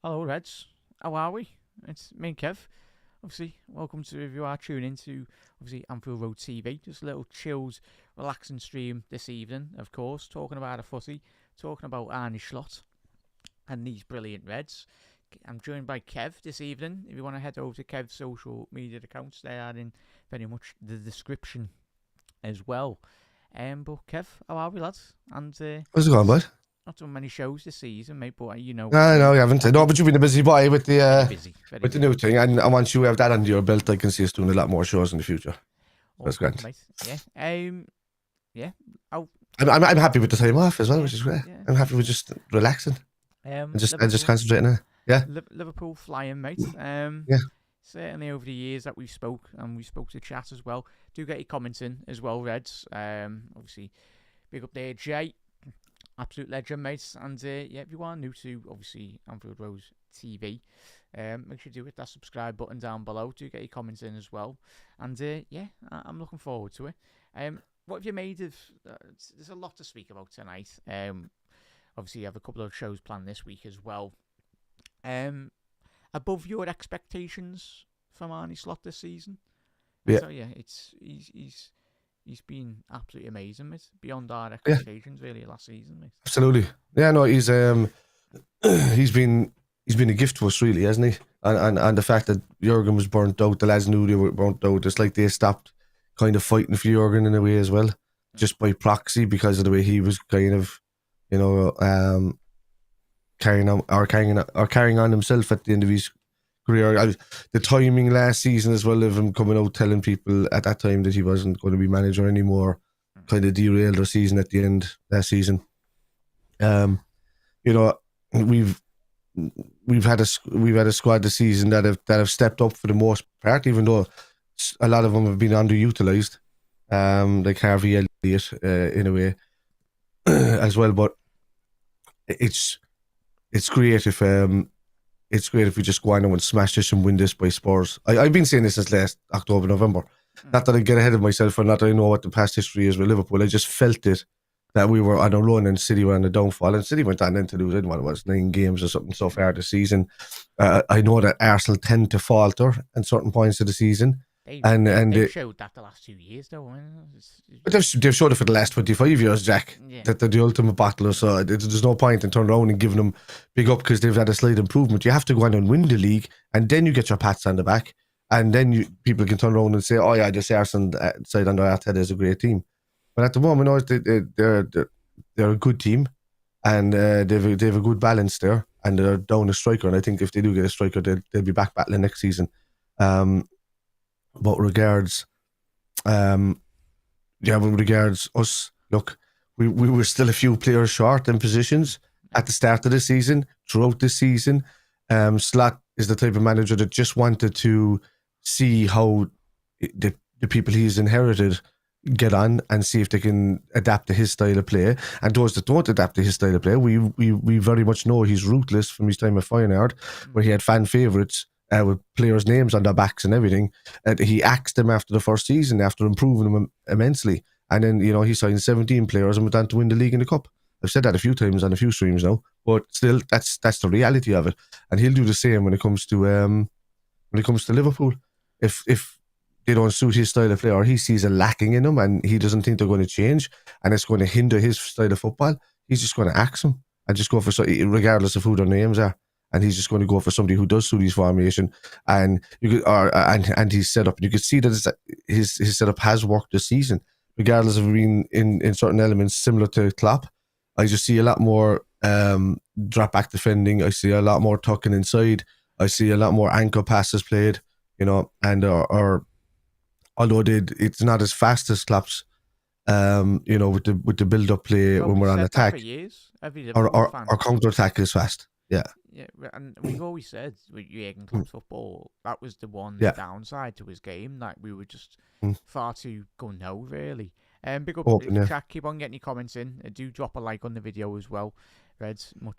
Hello, Reds. How are we? It's me and Kev. Obviously, welcome to if you are tuning into obviously Anfield Road TV. Just a little chilled, relaxing stream this evening, of course. Talking about a footy, talking about Arne and these brilliant Reds. I'm joined by Kev this evening. If you want to head over to Kev's social media accounts, they are in very much the description as well. But Kev, how are we, lads? And How's it going, bud? not done many shows this season, mate. But No, me no, and you haven't. No, but you've been a busy boy with very the busy, very with the busy. new thing, and once you have that under your belt, I can see us doing a lot more shows in the future. All That's good, great. mate. Yeah. Yeah. Oh, I'm happy with the time off as well, yeah. which is great. Yeah. I'm happy with Excellent. just relaxing and just Liverpool, concentrating on it. Yeah, Liverpool flying, mate. yeah. Certainly over the years that we spoke, and we spoke to chat as well. Do get your comments in as well, Reds. Obviously, big up there, Jay. Absolute legend, mate. And yeah, if you are new to obviously Anfield Road TV, make sure you do hit that subscribe button down below. Do get your comments in as well. And yeah, I'm looking forward to it. What have you made of? There's a lot to speak about tonight. Obviously, you have a couple of shows planned this week as well. Above your expectations from Arne Slot this season? Yeah. So yeah, he's been absolutely amazing, mate. Beyond our Yeah. expectations, really, last season, mate. Absolutely. Yeah, no, he's he's been a gift to us, really, hasn't he? And the fact that Jurgen was burnt out, the lads knew they were burnt out. It's like they stopped kind of fighting for Jurgen in a way as well, just by proxy because of the way he was kind of, carrying on himself at the end of his career. The timing last season as well of him coming out telling people at that time that he wasn't going to be manager anymore, kind of derailed our season at the end last season. You know, we've had a squad this season that have stepped up for the most part, even though a lot of them have been underutilized, like Harvey Elliott in a way as well. But it's great if we just go on and smash this and win this by Spurs. I've been saying this since last October, November. Not that I get ahead of myself, or not that I know what the past history is with Liverpool. I just felt it that we were on a run and City were on a downfall, and City went on then to lose it. What it was, 9 games or something so far this season. I know that Arsenal tend to falter at certain points of the season. They've showed that the last 2 years, though. But they've showed it for the last 25 years, Jack. Yeah. That they're the ultimate battler. So there's no point in turning around and giving them big up because they've had a slight improvement. You have to go on and win the league, and then you get your pats on the back, and then people can turn around and say, "Oh yeah, this Arsenal side under Arteta is a great team." But at the moment, they're a good team, and they've a good balance there, and they're down a striker. And I think if they do get a striker, they'll be back battling next season. But regards us, look, we were still a few players short in positions at the start of the season, throughout this season. Slot is the type of manager that just wanted to see how the people he's inherited get on and see if they can adapt to his style of play. And those that don't adapt to his style of play, we very much know he's ruthless from his time at Feyenoord, where he had fan favourites with players' names on their backs and everything. He axed them after the first season, after improving them immensely. And then, he signed 17 players and went on to win the league and the cup. I've said that a few times on a few streams now, but still, that's the reality of it. And he'll do the same when it comes to Liverpool. If they don't suit his style of play, or he sees a lacking in them and he doesn't think they're going to change and it's going to hinder his style of football, he's just going to axe them and just go for, regardless of who their names are. And he's just going to go for somebody who does suit his formation, and and his setup. And you can see that his setup has worked this season, regardless of being in certain elements similar to Klopp. I just see a lot more drop back defending. I see a lot more tucking inside. I see a lot more anchor passes played. And or although it's not as fast as Klopp's, with the build up play when we're on attack, or counter attack is fast. Yeah. Yeah, and we've always said with Jurgen Klopp's football, that was the one downside to his game, that we were just far too gun-ho, really. Big up chat, keep on getting your comments in. Do drop a like on the video as well, Reds, very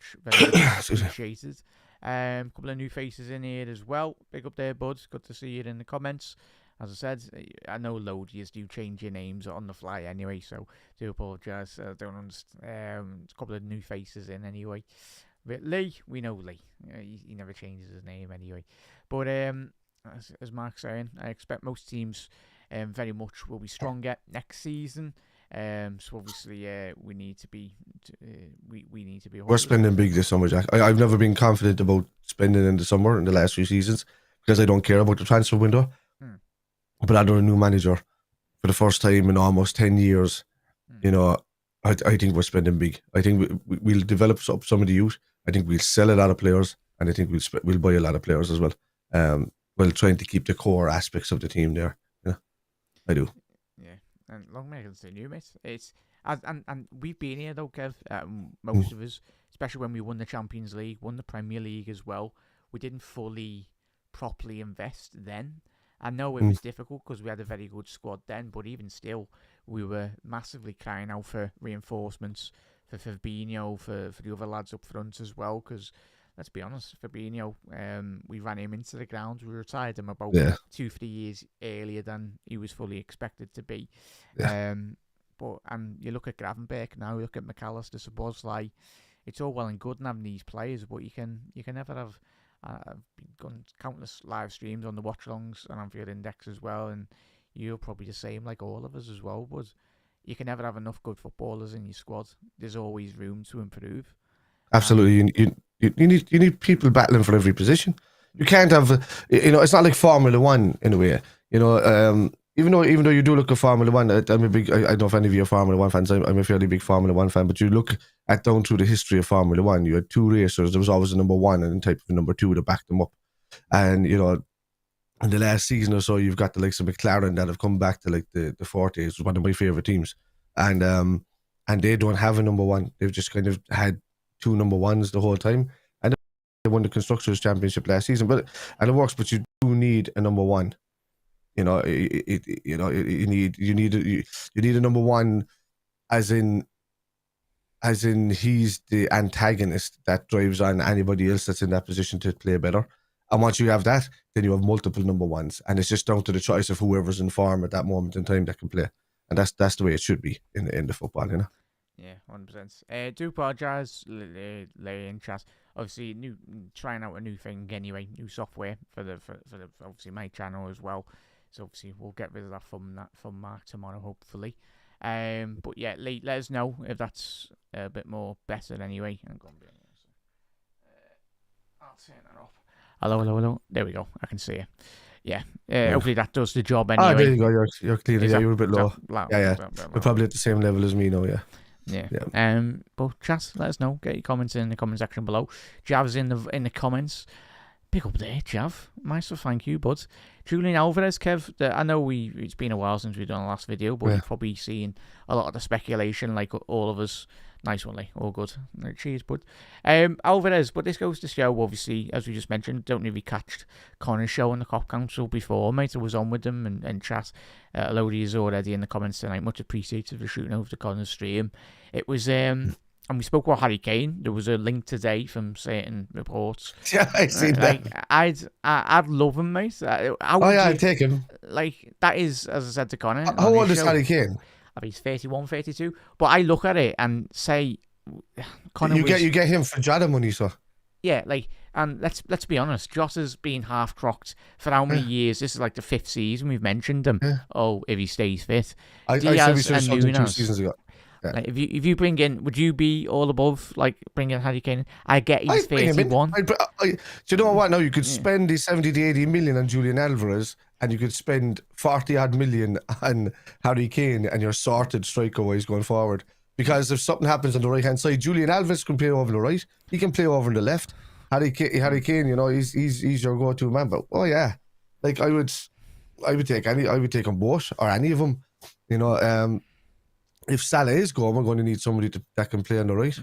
much appreciated. Couple of new faces in here as well. Big up there, bud. Good to see you in the comments. As I said, I know loads of you do change your names on the fly anyway, so do apologise. I don't understand. A couple of new faces in anyway. With Lee, we know Lee. He never changes his name anyway. But as Mark's saying, I expect most teams very much will be stronger next season. So obviously, we need to be we need to be. We're spending big this summer, Jack. I've never been confident about spending in the summer in the last few seasons because I don't care about the transfer window. But under a new manager, for the first time in almost 10 years, you know, I think we're spending big. I think we'll develop up some of the youth. I think we'll sell a lot of players, and I think we'll buy a lot of players as well. While trying to keep the core aspects of the team there. Yeah, I do. Yeah, and long may it continue, mate. It's and we've been here though, Kev. Most of us, especially when we won the Champions League, won the Premier League as well. We didn't fully, properly invest then. I know it was difficult because we had a very good squad then, but even still, we were massively crying out for reinforcements for Fabinho, for the other lads up front as well. Because let's be honest, Fabinho, we ran him into the ground. We retired him about 2-3 years earlier than he was fully expected to be. Yeah. And you look at Gravenberch now, you look at McAllister, Szoboszlai. It's all well and good in having these players, but you can never have. I've done countless live streams on the watch-alongs and Anfield Index as well, and you're probably the same like all of us as well, but you can never have enough good footballers in your squad. There's always room to improve. Absolutely. You need people battling for every position. You can't have, it's not like Formula One in a way, even though you do look at Formula One, I don't know if any of you are Formula One fans, I'm a fairly big Formula One fan, but you look at down through the history of Formula One, you had two racers, there was always a number one and a type of a number two to back them up. And, in the last season or so, you've got the likes of McLaren that have come back to like the 40s, one of my favourite teams. And they don't have a number one. They've just kind of had two number ones the whole time. And they won the Constructors' Championship last season. And it works, but you do need a number one. You need a number one, as in he's the antagonist that drives on anybody else that's in that position to play better. And once you have that, then you have multiple number ones, and it's just down to the choice of whoever's in form at that moment in time that can play. And that's the way it should be in the football, Yeah, 100%. Do apologise, Lay in chat. Obviously, trying out a new thing anyway, new software for the obviously my channel as well. So obviously we'll get rid of that from Mark tomorrow, hopefully. But yeah, Lee, let us know if that's a bit more better anyway. I'm going to be I'll turn that off. Hello. There we go. I can see you. Yeah. Hopefully that does the job anyway. Oh, there you go. You're clear. Yeah, you're a bit low. Yeah. We're probably at the same level as me now, yeah. Yeah. But chat, let us know. Get your comments in the comment section below. Jav's in the comments. Pick up there, Jav. Nice, thank you, bud. Julian Alvarez, Kev. I know it's been a while since we've done the last video, but you've probably seen a lot of the speculation, like all of us. Nice one, Lee. All good. Cheers, bud. Alvarez, but this goes to show, obviously, as we just mentioned, don't really catch Connor's show on the Cop Council before, mate. I was on with them and chat. A load of you already in the comments tonight. Much appreciated for shooting over to Connor's stream. It was, and we spoke about Harry Kane. There was a link today from certain reports. Yeah, I seen that. I'd love him, mate. I'd take him. Like, that is, as I said to Connor. How old is Harry Kane? I think he's 31, 32. But I look at it and say, Connor, you get him for Jada money, so. Yeah, like, and let's be honest, Jota's been half crocked for how many years? This is like the 5th season we've mentioned him. Yeah. Oh, if he stays fit. I said we should have sold him 2 seasons ago. Yeah. Like, if you bring in, would you be all above like bringing Harry Kane in? I get he's 31. Do you know what? Now you could spend the 70 to 80 million on Julian Alvarez, and you could spend 40 odd million on Harry Kane, and you're sorted striker wise going forward. Because if something happens on the right hand side, Julian Alvarez can play over the right. He can play over on the left. Harry Kane, he's your go-to man. But like I would take them both or any of them. If Salah is gone, we're going to need somebody that can play on the right.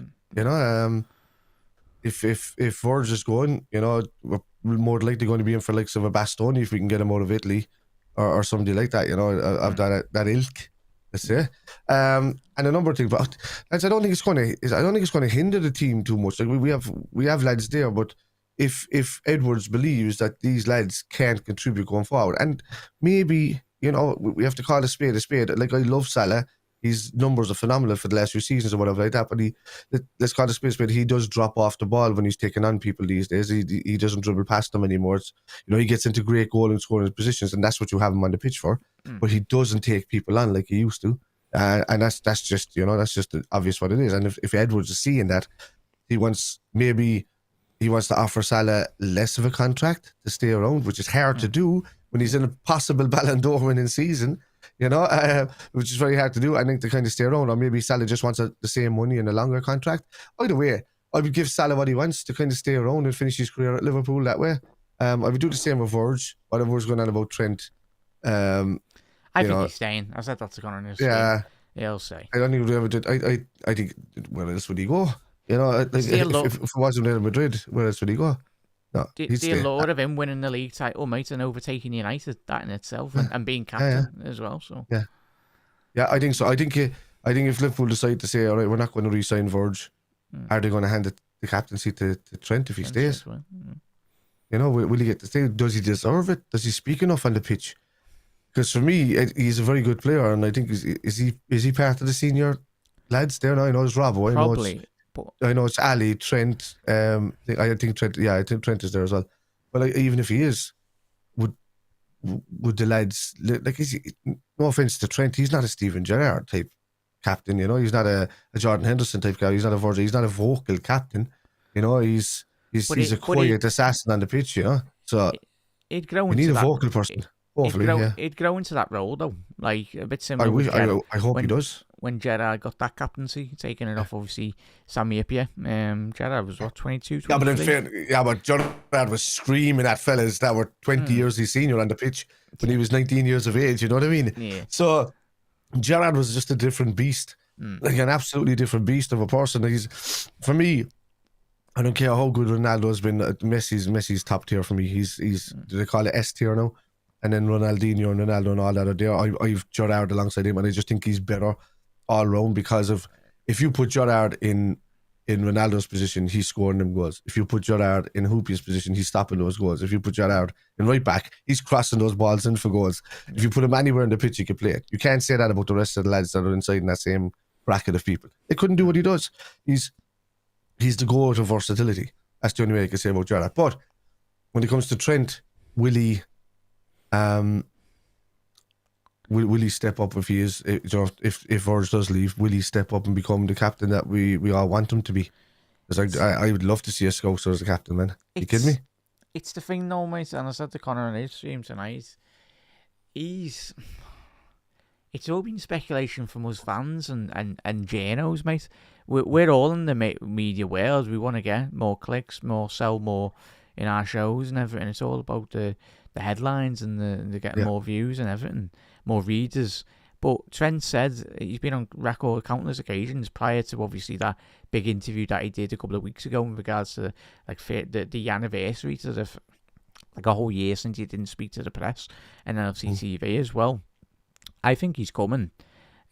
If Verge is going, we're more likely going to be in for likes of a Bastoni if we can get him out of Italy or somebody like that. Of that ilk. Let's say, and a number of things. But I don't think it's going to hinder the team too much. Like we have lads there, but if Edwards believes that these lads can't contribute going forward, and maybe we have to call a spade a spade. Like I love Salah. his numbers are phenomenal for the last few seasons or whatever like that. But let's call it space, but he does drop off the ball when he's taking on people these days. He doesn't dribble past them anymore. It's, he gets into great goal and scoring positions, and that's what you have him on the pitch for. But he doesn't take people on like he used to, and that's just that's just obvious what it is. And if Edwards is seeing that, he wants to offer Salah less of a contract to stay around, which is hard to do when he's in a possible Ballon d'Or winning season, which is very hard to do. I think to kind of stay around, or maybe Salah just wants the same money and a longer contract. Either way, I would give Salah what he wants to kind of stay around and finish his career at Liverpool that way. I would do the same with Verge. Whatever's going on about Trent. I think he's staying. I said that to Connor. Yeah. He'll say. I don't think we ever did. I think, where else would he go? If it wasn't Real Madrid, where else would he go? No, the allure of him winning the league title, mate, and overtaking United, that in itself, and being captain as well. So I think so. I think if Liverpool decide to say, all right, we're not going to re-sign Verge, are they going to hand the captaincy to Trent if he stays? Well. Will he get to stay? Does he deserve it? Does he speak enough on the pitch? Because for me, he's a very good player, and I think is he part of the senior lads there now? I know it's Robbo. Probably. I know it's Ali, Trent. I think Trent. Yeah, I think Trent is there as well. But even if he is, would the lads like? No offense to Trent, he's not a Steven Gerrard type captain. He's not a Jordan Henderson type guy. He's not a Virgil. He's not a vocal captain. He's a quiet assassin on the pitch. So he'd grow we need a vocal person. Hopefully, he'd grow into that role though, like a bit similar. I hope he does. When Gerrard got that captaincy, taking it off obviously Sami Hyypiä. Gerrard was 22, 23? But Gerrard was screaming at fellas that were 20 years his senior on the pitch when he was 19 years of age. You know what I mean? Yeah. So Gerrard was just a different beast, like an absolutely different beast of a person. For me, I don't care how good Ronaldo's been. Messi's top tier for me. He's they call it S tier now. And then Ronaldinho and Ronaldo and all that are there. I've Gerrard alongside him, and I just think he's better all round because of if you put Gerrard in Ronaldo's position, he's scoring them goals. If you put Gerrard in Hyypiä's position, he's stopping those goals. If you put Gerrard in right back, he's crossing those balls in for goals. If you put him anywhere in the pitch, he can play it. You can't say that about the rest of the lads that are inside in that same bracket of people. They couldn't do what he does. He's the goat of versatility. That's the only way I can say about Gerrard. But when it comes to Trent, will he step up if he is? If Verge does leave, will he step up and become the captain that we all want him to be? Because I would love to see a Scouser as a captain, man. You kidding me? It's the thing, though, mate. And I said to Connor on his stream tonight. It's all been speculation from us fans and journos, mate. We're all in the media world. We want to get more clicks, sell more in our shows and everything. It's all about the headlines and the getting more views and everything, more readers. But Trent said he's been on record countless occasions prior to obviously that big interview that he did a couple of weeks ago in regards to the anniversary to a whole year since he didn't speak to the press and then obviously TV as well. I think he's coming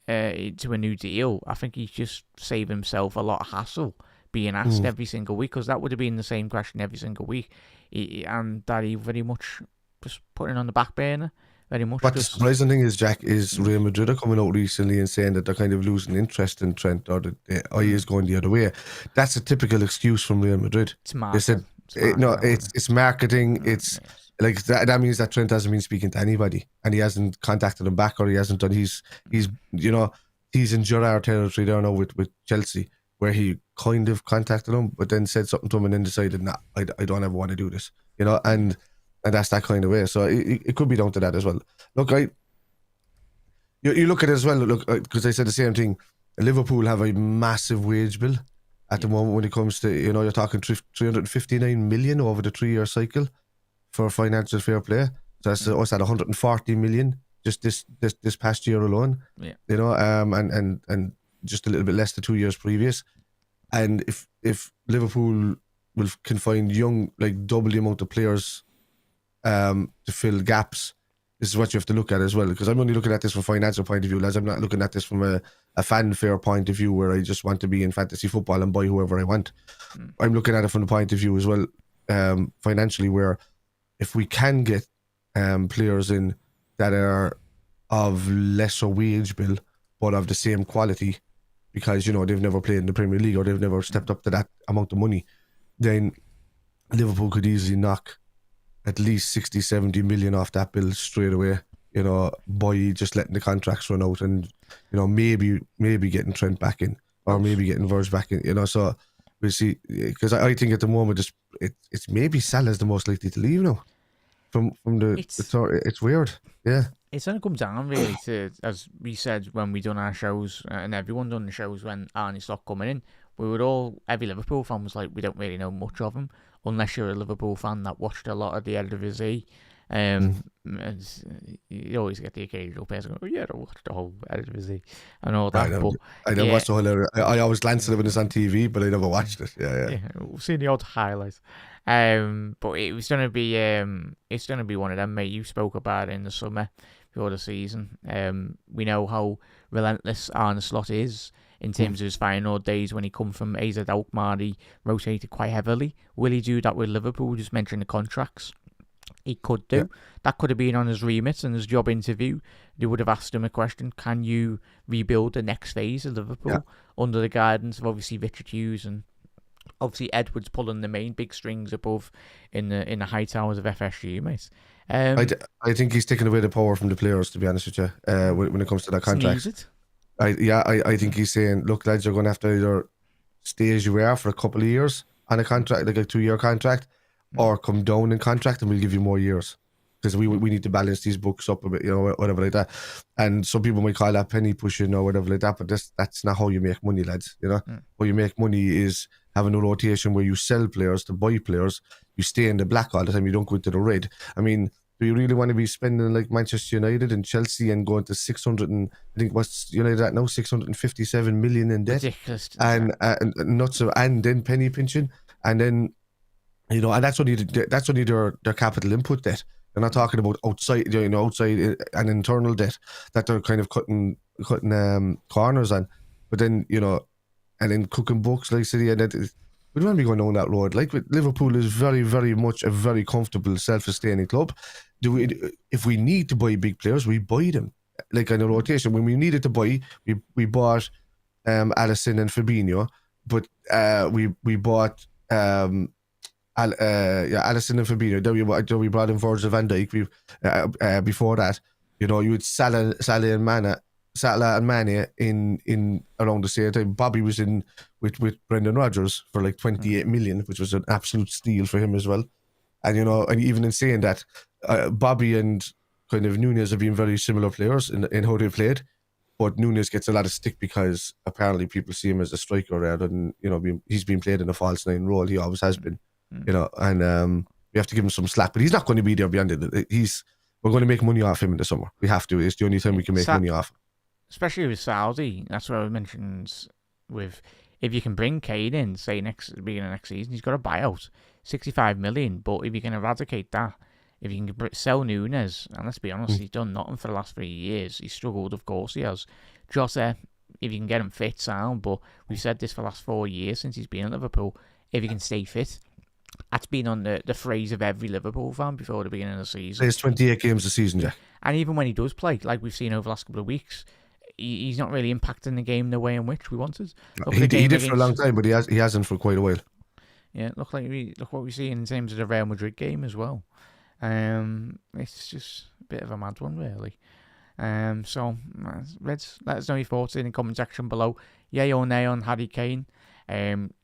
to a new deal. I think he's just saved himself a lot of hassle being asked every single week, because that would have been the same question every single week, and that he very much just putting on the back burner. Very much. But the surprising thing is, Jack, is Real Madrid are coming out recently and saying that they're kind of losing interest in Trent, or that he is going the other way. That's a typical excuse from Real Madrid. It's marketing. They said, it's marketing. It's like that means that Trent hasn't been speaking to anybody, and he hasn't contacted them back, or he hasn't done. He's in Gerrard territory there now with Chelsea, where he kind of contacted him, but then said something to him and then decided, nah, I don't ever want to do this, and that's that kind of way. So it could be down to that as well. Look, you look at it as well, because I said the same thing. Liverpool have a massive wage bill at the moment when it comes to, you're talking 359 million over the 3-year cycle for financial fair play. So that's us at 140 million just this past year alone. Yeah. And just a little bit less than 2 years previous. And if Liverpool can find young, like double the amount of players to fill gaps, this is what you have to look at as well. Because I'm only looking at this from a financial point of view, lads. I'm not looking at this from a fanfare point of view where I just want to be in fantasy football and buy whoever I want. I'm looking at it from the point of view as well, financially, where if we can get players in that are of lesser wage bill, but of the same quality, because they've never played in the Premier League or they've never stepped up to that amount of money, then Liverpool could easily knock at least 60, 70 million off that bill straight away, by just letting the contracts run out and, maybe getting Trent back in or maybe getting Verge back in, so we'll see. Because I think at the moment it's maybe Salah's the most likely to leave now from the it's weird. Yeah. It's going to come down really to, as we said when we done our shows, and everyone done the shows when Arne stopped coming in, every Liverpool fan was like, we don't really know much of him, unless you're a Liverpool fan that watched a lot of the Eredivisie. And you always get the occasional person going, oh yeah, I watched the whole Eredivisie and all that. I never watched the whole. I always glanced at it when it's on TV, but I never watched it. Yeah. We've seen the odd highlights. But it was gonna be one of them, mate. You spoke about it in the summer before the season. We know how relentless Arne Slot is in terms of his final days. When he come from AZ Alkmaar, he rotated quite heavily. Will he do that with Liverpool? Just mention the contracts. He could do. Yeah. That could have been on his remit and his job interview. They would have asked him a question: can you rebuild the next phase of Liverpool under the guidance of obviously Richard Hughes and obviously Edwards pulling the main big strings above in the high towers of FSG, mate? I think he's taking away the power from the players, to be honest with you, when it comes to that contract. I think he's saying, look, lads, you're going to have to either stay as you are for a couple of years on a contract, like a 2-year contract, or come down in contract and we'll give you more years. Because we need to balance these books up a bit, whatever like that. And some people might call that penny pushing or whatever like that, but that's not how you make money, lads. How you make money is having a rotation where you sell players to buy players. You stay in the black all the time. You don't go into the red. I mean, do you really want to be spending like Manchester United and Chelsea and going to 600 and I think what's United at now, 657 million in debt, and nuts and then penny pinching, and then and that's only their capital input debt. They're not talking about outside and internal debt that they're kind of cutting corners on. But then and then cooking books like City, and we don't want to be going down that road. Like Liverpool is very, very much a very comfortable, self-sustaining club. If we need to buy big players, we buy them. Like in a rotation, when we needed to buy, we bought Alisson and Fabinho, but we bought Alisson and Fabinho. Then we brought in Virgil van Dijk. Before that, you had Salah and Mane in around the same time. Bobby was in with Brendan Rodgers for like 28 million, which was an absolute steal for him as well. And and even in saying that, Bobby and kind of Nunez have been very similar players in how they played, but Nunez gets a lot of stick because apparently people see him as a striker rather than he's been played in a false nine role. He always has been, and we have to give him some slack. But he's not going to be there beyond it. We're going to make money off him in the summer. We have to. It's the only time we can make money off him. Especially with Saudi, that's what I mentioned with, if you can bring Kane in, say beginning of next season, he's got a buyout, 65 million, but if you can eradicate that, if you can sell Nunez, and let's be honest, he's done nothing for the last 3 years, he's struggled, of course he has. Jota, if you can get him fit, sound, but we've said this for the last 4 years since he's been at Liverpool, if he can stay fit, that's been on the phrase of every Liverpool fan before the beginning of the season. There's 28 games a season, Jack. And even when he does play, like we've seen over the last couple of weeks, he's not really impacting the game the way in which we wanted. He did for a long time, but he hasn't for quite a while. Yeah, look what we see in terms of the Real Madrid game as well. It's just a bit of a mad one, really. So let us know your thoughts in the comment section below. Yay or nay on Harry Kane.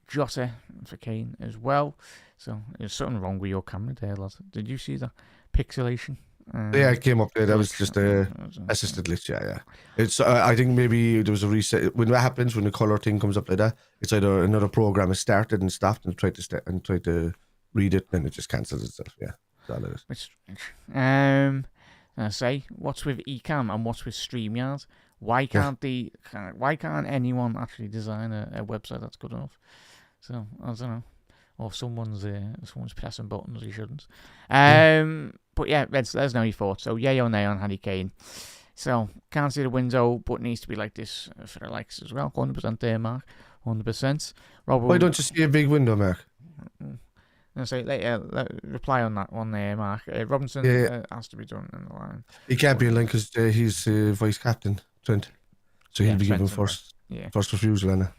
Jota for Kane as well. So there's something wrong with your camera there, lad. Did you see the pixelation? Yeah, it came up there. That was just a assisted glitch. Yeah. It's. I think maybe there was a reset. When that happens, when the color thing comes up like that, it's either another program has started and stopped and tried to read it, then it just cancels itself. Yeah, that's all it is. It's strange. I say, what's with Ecamm and what's with StreamYard? Why can't anyone actually design a website that's good enough? So I don't know. Or someone's pressing buttons he shouldn't. But yeah, let us know your thoughts. So yay or nay on Harry Kane. So can't see the window, but needs to be like this for the likes as well. 100% there, Mark. 100%. Robert, why don't you see a big window, Mark? I'll say reply on that one there, Mark. Robinson has to be done in the line. He can't be in line because he's vice captain, Trent. So he'll be Trent given and Ray. first refusal, Anna.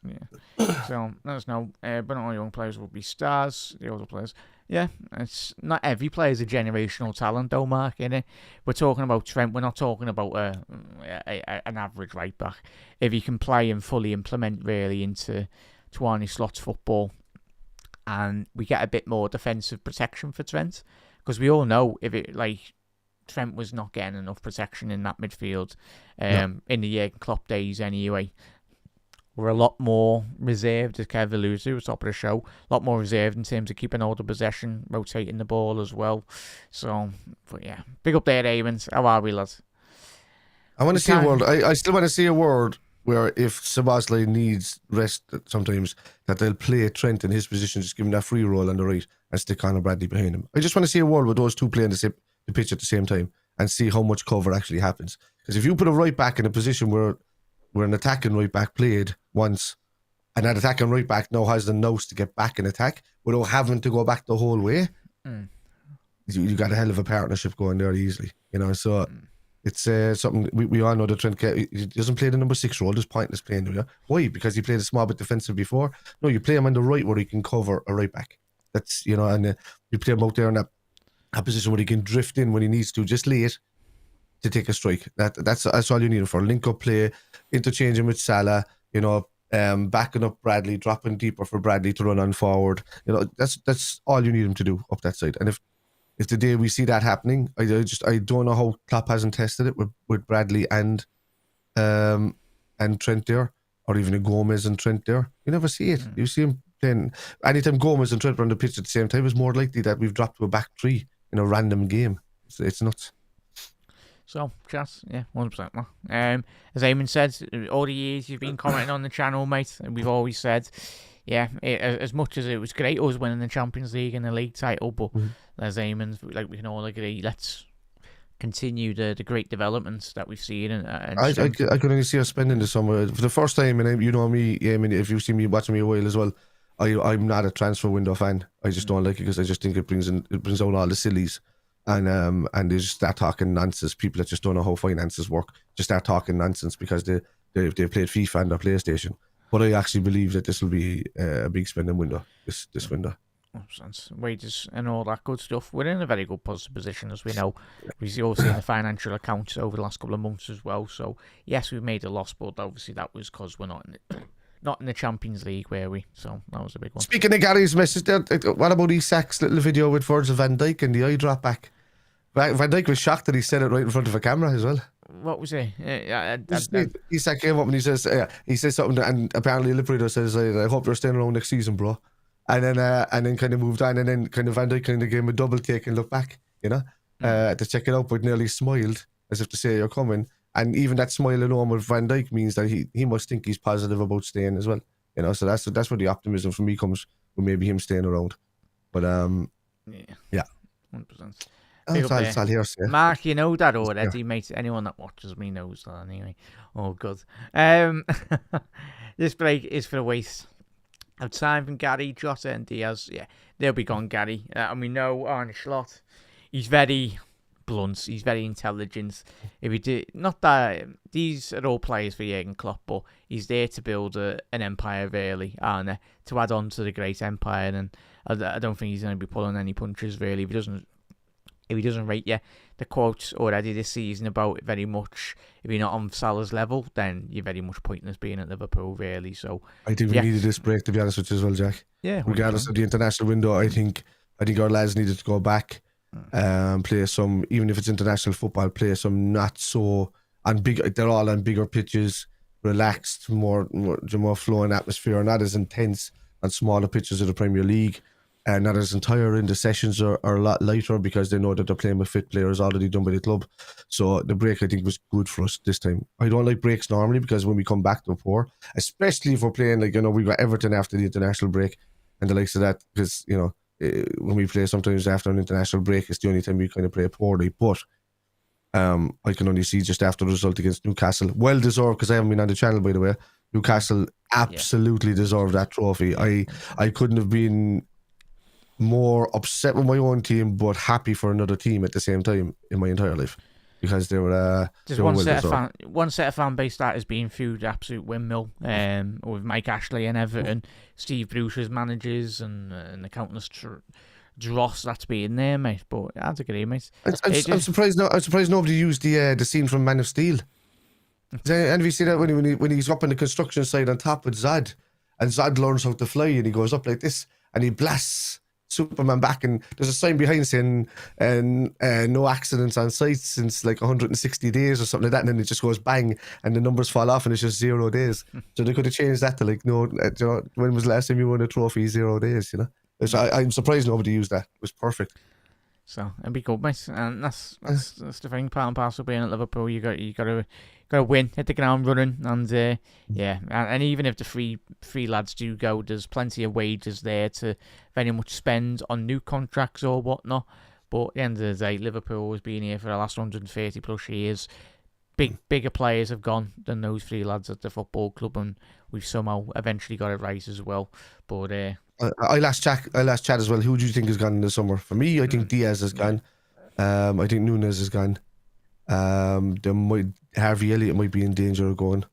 Yeah. So let us know. But not all young players will be stars. The older players, yeah. It's not every player is a generational talent, though, Mark. Innit? We're talking about Trent. We're not talking about an average right back. If he can play and fully implement really into Arne Slot's football, and we get a bit more defensive protection for Trent, because we all know if it Trent was not getting enough protection in that midfield in the Jurgen Klopp days anyway. We're a lot more reserved, as Kev alluded to at the top of the show. A lot more reserved in terms of keeping hold of possession, rotating the ball as well. So, but yeah, big up there, Eamons. How are we, lads? I want to see a world. I still want to see a world where if Szoboszlai needs rest sometimes, that they'll play Trent in his position, just give him that free roll on the right and stick Conor Bradley behind him. I just want to see a world where those two play in the pitch at the same time and see how much cover actually happens. Because if you put a right back in a position where an attacking right back played once, and that attacking right back now has the nous to get back in attack without having to go back the whole way, you got a hell of a partnership going there easily, so it's something we all know that Trent he doesn't play the number 6 role. There's pointless playing him. Why? Because he played a small bit defensive before. No, you play him on the right where he can cover a right back. That's and you play him out there in that position where he can drift in when he needs to, just late to take a strike. That's all you need him for. Link up play, interchanging with Salah, backing up Bradley, dropping deeper for Bradley to run on forward. That's all you need him to do up that side. And if the day we see that happening, I don't know how Klopp hasn't tested it with Bradley and Trent there, or even a Gomez and Trent there. You never see it. You see him playing. Anytime Gomez and Trent are on the pitch at the same time, it's more likely that we've dropped to a back three in a random game. It's nuts. So, chat, 100%. As Eamon said, all the years you've been commenting on the channel, mate, and we've always said, as much as it was great us winning the Champions League and the league title, but as Eamon, we can all agree, let's continue the great developments that we've seen. I can only see us spending the summer for the first time, and you know me, Eamon, if you've seen me watching me a while as well, I'm not a transfer window fan. I just don't like it because I just think it brings out all the sillies. And they just start talking nonsense. People that just don't know how finances work just start talking nonsense because they played FIFA on their PlayStation. But I actually believe that this will be a big spending window this window. Wages and all that good stuff. We're in a very good positive position, as we know. We've all seen the financial accounts over the last couple of months as well. So yes, we've made a loss, but obviously that was because we're not in the Champions League, were we? So that was a big one. Speaking of Gary's message there, what about Isak's little video with Virgil van Dijk and the eye drop back? Van Dijk was shocked that he said it right in front of a camera as well. What was he? Isak came up and he says something, and apparently Liverpool says, "I hope you're staying around next season, bro." And then kind of moved on, and then kind of Van Dijk kind of gave him a double take and looked back, to check it out, but nearly smiled as if to say you're coming. And even that smile alone with Van Dijk means that he must think he's positive about staying as well, So that's where the optimism for me comes with maybe him staying around. But 100%. I'll hear you. Mark, you know that already, mate. Anyone that watches me knows that anyway. Oh, good. This break is for the waste of time from Gary, Jota and Diaz. Yeah, they'll be gone, Gary. And we know Arne Slot. He's very blunt. He's very intelligent. If he did, not that these are all players for Jurgen Klopp, but he's there to build an empire, really, Arne, to add on to the great empire. And I don't think he's going to be pulling any punches, really, if he doesn't rate you. The quotes already this season about very much, if you're not on Salah's level, then you're very much pointless being at Liverpool, really. So I think we needed this break, to be honest with you as well, Jack. Yeah. Regardless of the international window, I think our lads needed to go back, play some, even if it's international football, play some not so on big. They're all on bigger pitches, relaxed, more flowing atmosphere, not as intense on smaller pitches of the Premier League. And not as tiring. The sessions are a lot lighter because they know that they're playing with fit players already done by the club. So the break, I think, was good for us this time. I don't like breaks normally because when we come back to poor, especially if we're playing, we got Everton after the international break and the likes of that, because, when we play sometimes after an international break, it's the only time we kind of play poorly. But I can only see just after the result against Newcastle, well deserved, because I haven't been on the channel, by the way. Newcastle absolutely deserved that trophy. I couldn't have been more upset with my own team, but happy for another team at the same time in my entire life. because they were There's one set of fan base that is being through the absolute windmill. With Mike Ashley and Everton, Steve Bruce's managers, and the countless dross that's being there, mate. But that's a good mate. I'm surprised. I'm surprised nobody used the scene from Man of Steel. And you see that when he's up on the construction site on top with Zod, and Zod learns how to fly, and he goes up like this, and he blasts Superman back, and there's a sign behind saying no accidents on site since like 160 days or something like that, and then it just goes bang, and the numbers fall off, and it's just 0 days. So they could have changed that to like, no, when was the last time you won a trophy? 0 days, So I'm surprised nobody used that. It was perfect. So it'd be good, mate. And that's the thing, part and parcel being at Liverpool. You got to win, hit the ground running, and and even if the three lads do go, there's plenty of wages there to very much spend on new contracts or whatnot. But at the end of the day, Liverpool has been here for the last 130 plus years. Bigger players have gone than those three lads at the football club, and we've somehow eventually got it right as well. But I last Chad as well. Who do you think has gone in the summer? For me, I think Diaz has gone. I think Nunes has gone. Harvey Elliott might be in danger of going.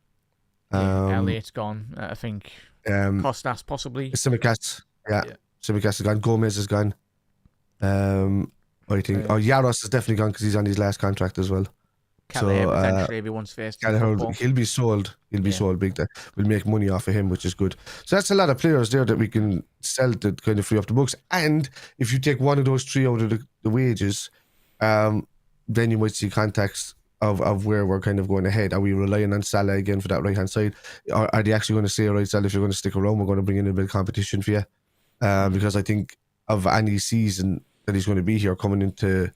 Elliott's gone. I think Costas possibly. Simicast, Simicast has gone. Gomez has gone. I think Yaros is definitely gone because he's on his last contract as well. Kelleher potentially if he wants first. He'll be sold. He'll be sold big time. We'll make money off of him, which is good. So that's a lot of players there that we can sell to kind of free up the books. And if you take one of those three out of the wages, then you might see contacts of where we're kind of going ahead. Are we relying on Salah again for that right hand side? Or are they actually going to say, right, Salah, if you're going to stick around, we're going to bring in a bit of competition for you? Because I think of any season that he's going to be here coming into,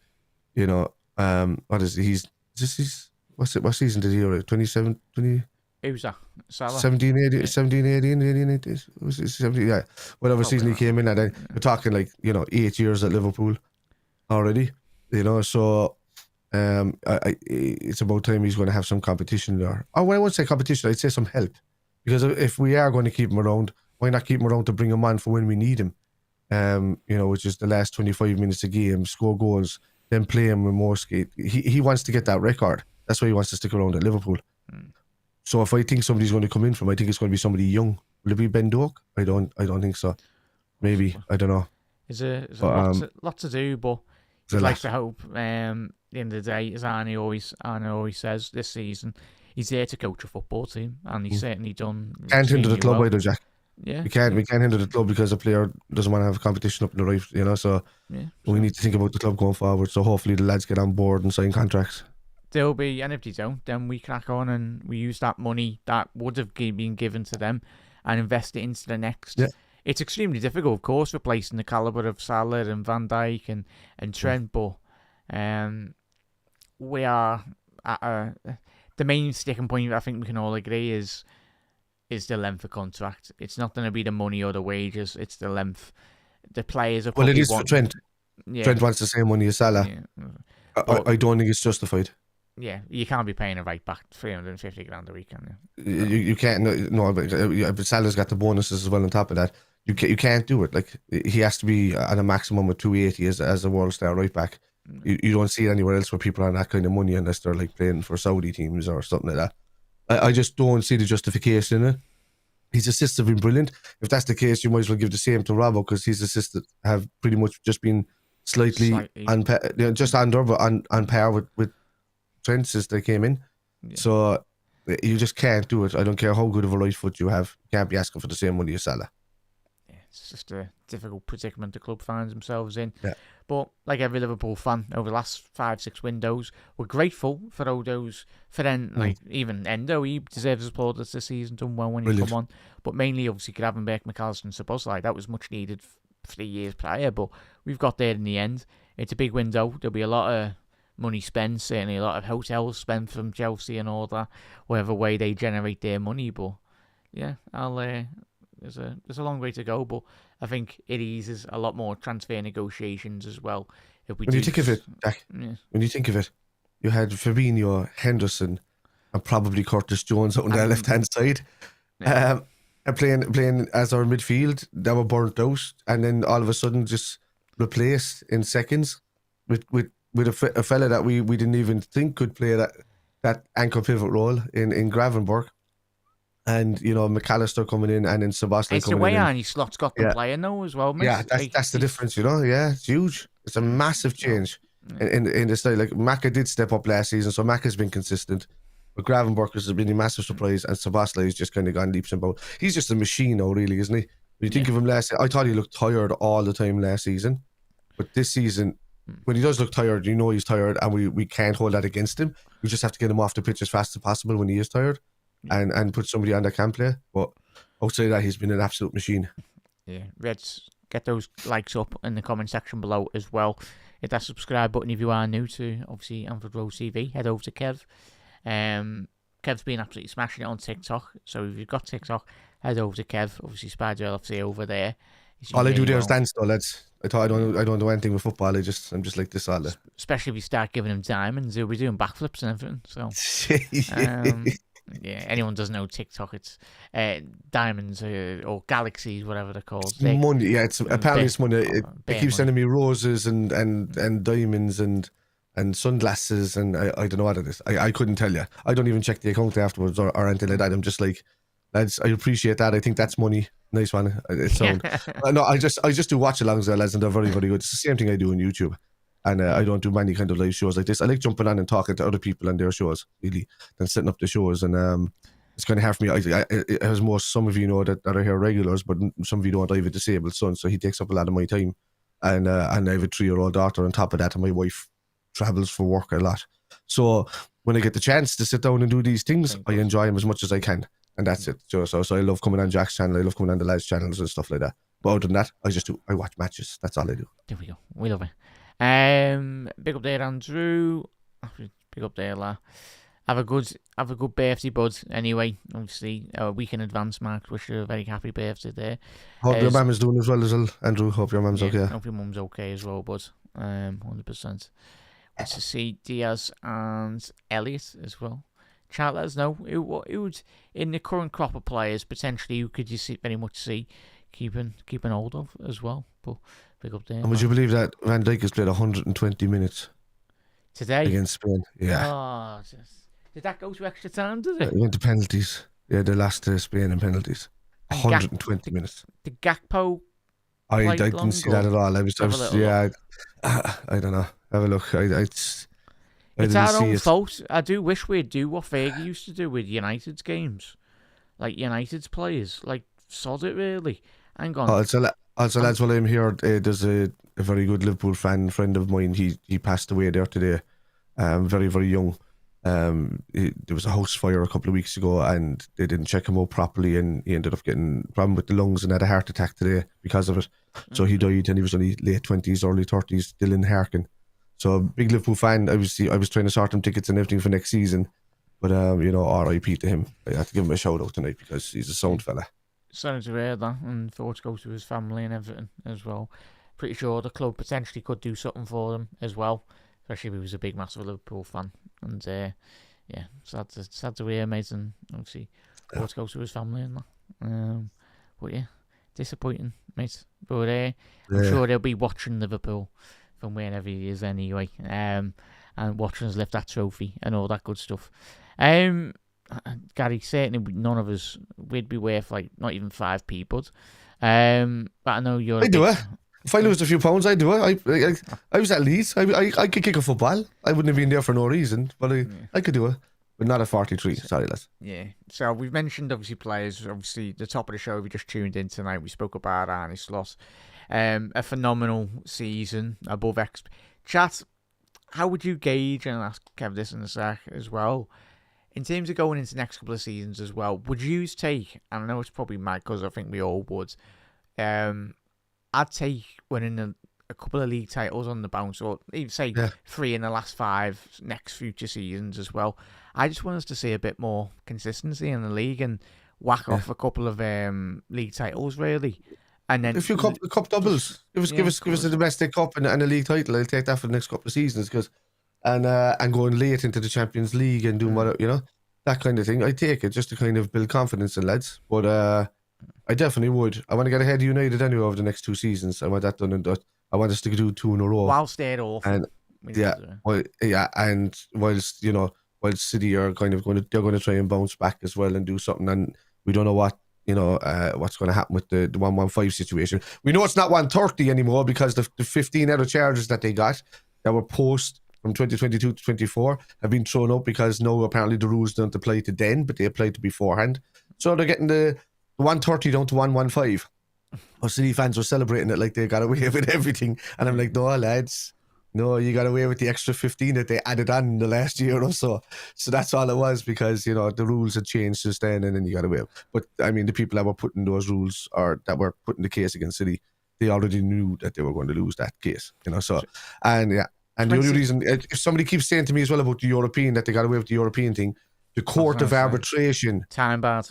what season did he go? 27, 20? Who's that? Salah? 17, 18, 18, was it 17? Yeah. Whatever season he came in at. We're talking 8 years at Liverpool already. So it's about time he's going to have some competition there. Oh, when I won't say competition, I'd say some help. Because if we are going to keep him around, why not keep him around to bring him on for when we need him? Which is the last 25 minutes a game, score goals, then play him with more skate. He wants to get that record. That's why he wants to stick around at Liverpool. So if I think somebody's going to come in from, I think it's going to be somebody young. Will it be Ben Doak? I don't think so. Maybe. I don't know. There's a lot to do, but you'd like to hope. At the end of the day, as Arne always says, this season he's there to coach a football team, and he's certainly done. Can't hinder the club either, Jack. Yeah, we can't hinder the club because a player doesn't want to have competition up in the right, So we need to think about the club going forward. So hopefully the lads get on board and sign contracts. There'll be, and if they don't, then we crack on and we use that money that would have been given to them and invest it into the next. Yeah. It's extremely difficult, of course, replacing the caliber of Salah and Van Dijk and Trent, but we are at the main sticking point. I think we can all agree is the length of contract. It's not going to be the money or the wages. It's the length. The players are probably it is for Trent. Yeah. Trent wants the same money as Salah. Yeah. I don't think it's justified. Yeah, you can't be paying a right back $350,000 a week, can you? You can't. No, but Salah's got the bonuses as well on top of that. You can't do it. Like, he has to be at a maximum of 280 as a world star right back. You don't see it anywhere else where people are on that kind of money unless they're like playing for Saudi teams or something like that. I just don't see the justification in it. His assists have been brilliant. If that's the case, you might as well give the same to Robbo, because his assists have pretty much just been slightly on par, just under, but on par with Trent since they came in. Yeah. So you just can't do it. I don't care how good of a right foot you have. You can't be asking for the same money as Salah. Yeah, it's just a difficult predicament the club finds themselves in. Yeah. But like every Liverpool fan, over the last 5-6 windows, we're grateful for all those. For then, like even Endo, he deserves applaud this season, done well when he come on. But mainly, obviously, Gravenberch, McAllister, and Szoboszlai. That was much needed 3 years prior, but we've got there in the end. It's a big window. There'll be a lot of money spent, certainly a lot of hotels spent from Chelsea and all that, whatever way they generate their money. But yeah, there's a long way to go, but I think it eases a lot more transfer negotiations as well. When you think of it, Jack, when you think of it, you had Fabinho, Henderson, and probably Curtis Jones on their left-hand side, and playing as our midfield. They were burnt out, and then all of a sudden just replaced in seconds with with a fella that we didn't even think could play that anchor pivot role in Gravenberg. And, you know, McAllister coming in and then Sebastian It's the coming way in. Arne Slot's got them playing now as well, mate. Yeah, that's the difference, you know. Yeah, it's huge. It's a massive change in the style. Like Maka did step up last season, so Maka's been consistent. But Gravenberg has been a massive surprise, and Sebastian has just kind of gone leaps and bounds. He's just a machine now, really, isn't he? When you think of him last, I thought he looked tired all the time last season, but this season, when he does look tired, you know he's tired, and we can't hold that against him. We just have to get him off the pitch as fast as possible when he is tired, and put somebody on that can play. But outside of that, he's been an absolute machine. Yeah, Reds, get those likes up in the comment section below as well. Hit that subscribe button if you are new to, obviously, Anfield Road TV. Head over to Kev. Kev's been absolutely smashing it on TikTok. So if you've got TikTok, head over to Kev. Obviously, Spider LFC over there. All I do there is dance, though, lads. I thought I don't do anything with football. I'm just like this all day. Especially if you start giving him diamonds, he'll be doing backflips and everything. So, yeah, anyone doesn't know TikTok, it's diamonds or galaxies, whatever they're called. Money, yeah. It's apparently it's money. They keep sending me roses and diamonds and sunglasses, and I don't know what it is. I couldn't tell you. I don't even check the account afterwards or anything like that. I'm just like, lads, I appreciate that. I think that's money. Nice one. It sounds. No, I just do watch alongs there, lads, and they're very, very good. It's the same thing I do on YouTube. And I don't do many kind of live shows like this. I like jumping on and talking to other people on their shows, really, than setting up the shows. And it's kind of hard for me. As some of you know that are here regulars, but some of you don't. I have a disabled son, so he takes up a lot of my time. And I have a 3-year-old daughter on top of that, and my wife travels for work a lot. So when I get the chance to sit down and do these things, I enjoy them as much as I can. And that's it. So I love coming on Jack's channel. I love coming on the lads' channels and stuff like that. But other than that, I watch matches. That's all I do. There we go. We love it. Big up there, Andrew. Big up there, la. Have a good birthday, bud. Anyway, obviously, a week in advance, Mark. Wish you a very happy birthday there. Hope your mum is doing as well, Andrew. Hope your mum's okay. Hope your mum's okay as well, bud. 100%. Let's just see Diaz and Elliot as well. Chat, let us know who would, in the current crop of players, potentially who could you very much see keeping hold of as well. But big up there. And would you believe that Van Dijk has played 120 minutes today against Spain? Yeah. Oh, did that go to extra time? Did it? It went to penalties. Yeah, they lost to Spain in penalties. 120 minutes. The Gakpo. I didn't see that at all. I don't know. Have a look. It's our own fault. I do wish we'd do what Fergie used to do with United's games. Like United's players. Like, sod it, really. Hang on. Also, lads, while I'm here, there's a very good Liverpool friend of mine. He passed away there today. Very, very young. There was a house fire a couple of weeks ago and they didn't check him out properly, and he ended up getting a problem with the lungs and had a heart attack today because of it. So he died, and he was only late 20s, early 30s, still in Harkin. So big Liverpool fan. I was trying to sort him tickets and everything for next season, but R.I.P. to him. I had to give him a shout out tonight because he's a sound fella. Sorry to hear that, and thoughts go to his family and everything as well. Pretty sure the club potentially could do something for them as well, especially if he was a big, massive Liverpool fan. And sad to hear, mate, and obviously thoughts go to his family and that. But yeah, disappointing, mate. But I'm sure they'll be watching Liverpool from wherever he is anyway, and watching us lift that trophy and all that good stuff. Gary, certainly none of us would be worth like not even 5p, bud. But I know you're. I do it. If I lose a few pounds, I do it. I was at Leeds. I could kick a football. I wouldn't have been there for no reason, but I could do it. But not at 43. Sorry, lads. Yeah. So we've mentioned obviously players. Obviously, the top of the show we just tuned in tonight. We spoke about Arne Slot. A phenomenal season above Chat, how would you gauge, and I'll ask Kev this in a sec as well, in terms of going into the next couple of seasons as well, would you take, and I know it's probably mad because I think we all would, I'd take winning a couple of league titles on the bounce, or even say 3 in the last 5 next future seasons as well. I just want us to see a bit more consistency in the league and whack off a couple of league titles, really. And then a few cup doubles. Give us a domestic cup and a league title. I'll take that for the next couple of seasons, and going late into the Champions League and doing that kind of thing. I take it just to kind of build confidence in lads. But I definitely would. I want to get ahead of United anyway over the next 2 seasons. I want that done and done. I want us to do 2 in a row. Whilst they're off. Yeah, well, yeah, and whilst City are they're going to try and bounce back as well and do something, and we don't know what's going to happen with the 115 situation. We know it's not 130 anymore because the 15 other charges that they got that were post from 2022 to 24 have been thrown out because no, apparently the rules don't apply to then, but they apply to beforehand. So they're getting the 130 down to 115. Our City fans were celebrating it like they got away with everything, and I'm like, no, lads. No, you got away with the extra 15 that they added on in the last year or so. So that's all it was because, the rules had changed since then and then you got away. But, I mean, the people that were putting those rules or that were putting the case against City, they already knew that they were going to lose that case, so, and yeah. And the only reason, if somebody keeps saying to me as well about the European, that they got away with the European thing, the Court of Arbitration. Time bad.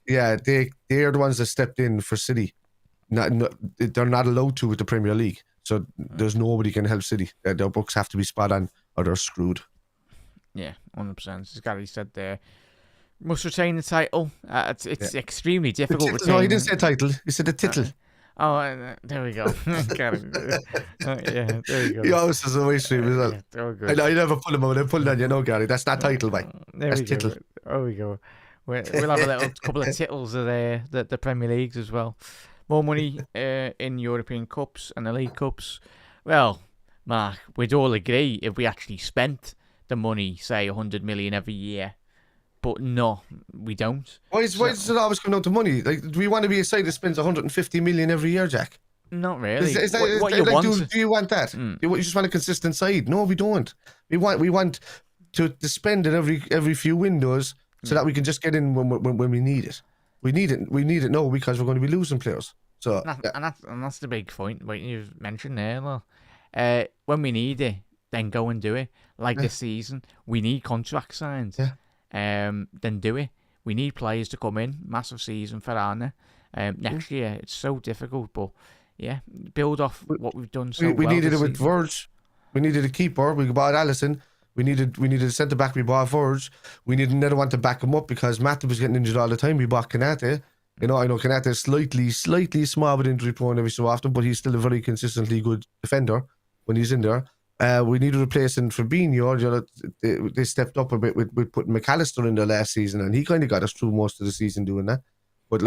They're the ones that stepped in for City. They're not allowed to with the Premier League. So there's nobody can help City. Their books have to be spot on or they're screwed. Yeah, 100%. As Gary said there, must retain the title. It's extremely difficult. No, he didn't say title. He said the title. There we go. There we go. He always says a way stream as well. I never pull him out. I pull that, Gary. That's not title, mate. That's title. There we go. We'll have a couple of titles of the Premier Leagues as well. More money in European Cups and the League Cups. Well, Mark, we'd all agree if we actually spent the money, say 100 million every year. But no, we don't. Why does it always come down to money? Like, do we want to be a side that spends 150 million every year, Jack? Not really. What you want? Do you want that? You just want a consistent side? No, we don't. We want to spend it every few windows so that we can just get in when we need it. We need it now because we're going to be losing players. So and that's the big point. What you've mentioned there. When we need it, then go and do it. Like this season, we need contracts signed. Yeah. Then do it. We need players to come in. Massive season for Arne. Next year, it's so difficult, but yeah, build off what we've done so well. We needed it with Verge. We needed a keeper. We bought Allison. We needed a centre back. We bought Verge. We needed another one to back him up because Matt was getting injured all the time. We bought Kanate. I know Kanate is slightly small but injury prone every so often, but he's still a very consistently good defender when he's in there. We need to replace in Fabinho. They stepped up a bit with putting McAllister in there last season, and he kind of got us through most of the season doing that. But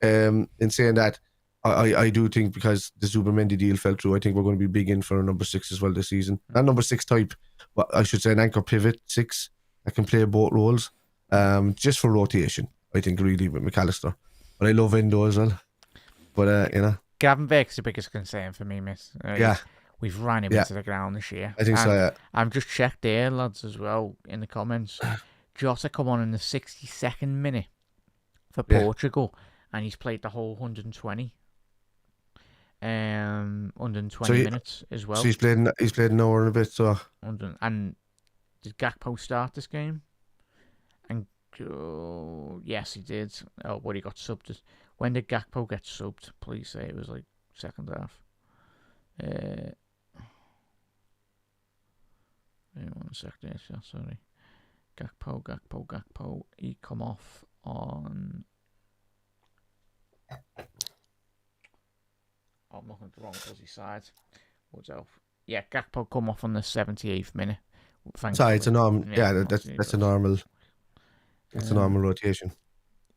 in saying that, I do think because the Zubermendi deal fell through, I think we're going to be big in for a number 6 as well this season. Not number 6 type, but I should say an anchor pivot 6 that can play both roles, just for rotation. I think really with McAllister. But I love Endo as well. But Gravenberg's the biggest concern for me, miss. Yeah. We've ran him into the ground this year. I think so, yeah. I've just checked there, lads, as well, in the comments. Jota come on in the 62nd minute for Portugal, and he's played the whole 120. 120 minutes as well. So he's played an hour and a bit, so... And did Gakpo start this game? And yes, he did. Oh, but he got subbed. When did Gakpo get subbed? Please say it was like second half. One sec there, sorry. Gakpo. He come off on... I'm looking at the wrong fuzzy side. What's else? Yeah, Gakpo come off on the 78th minute. Sorry, it's a normal. Yeah, that's a normal. It's a normal rotation.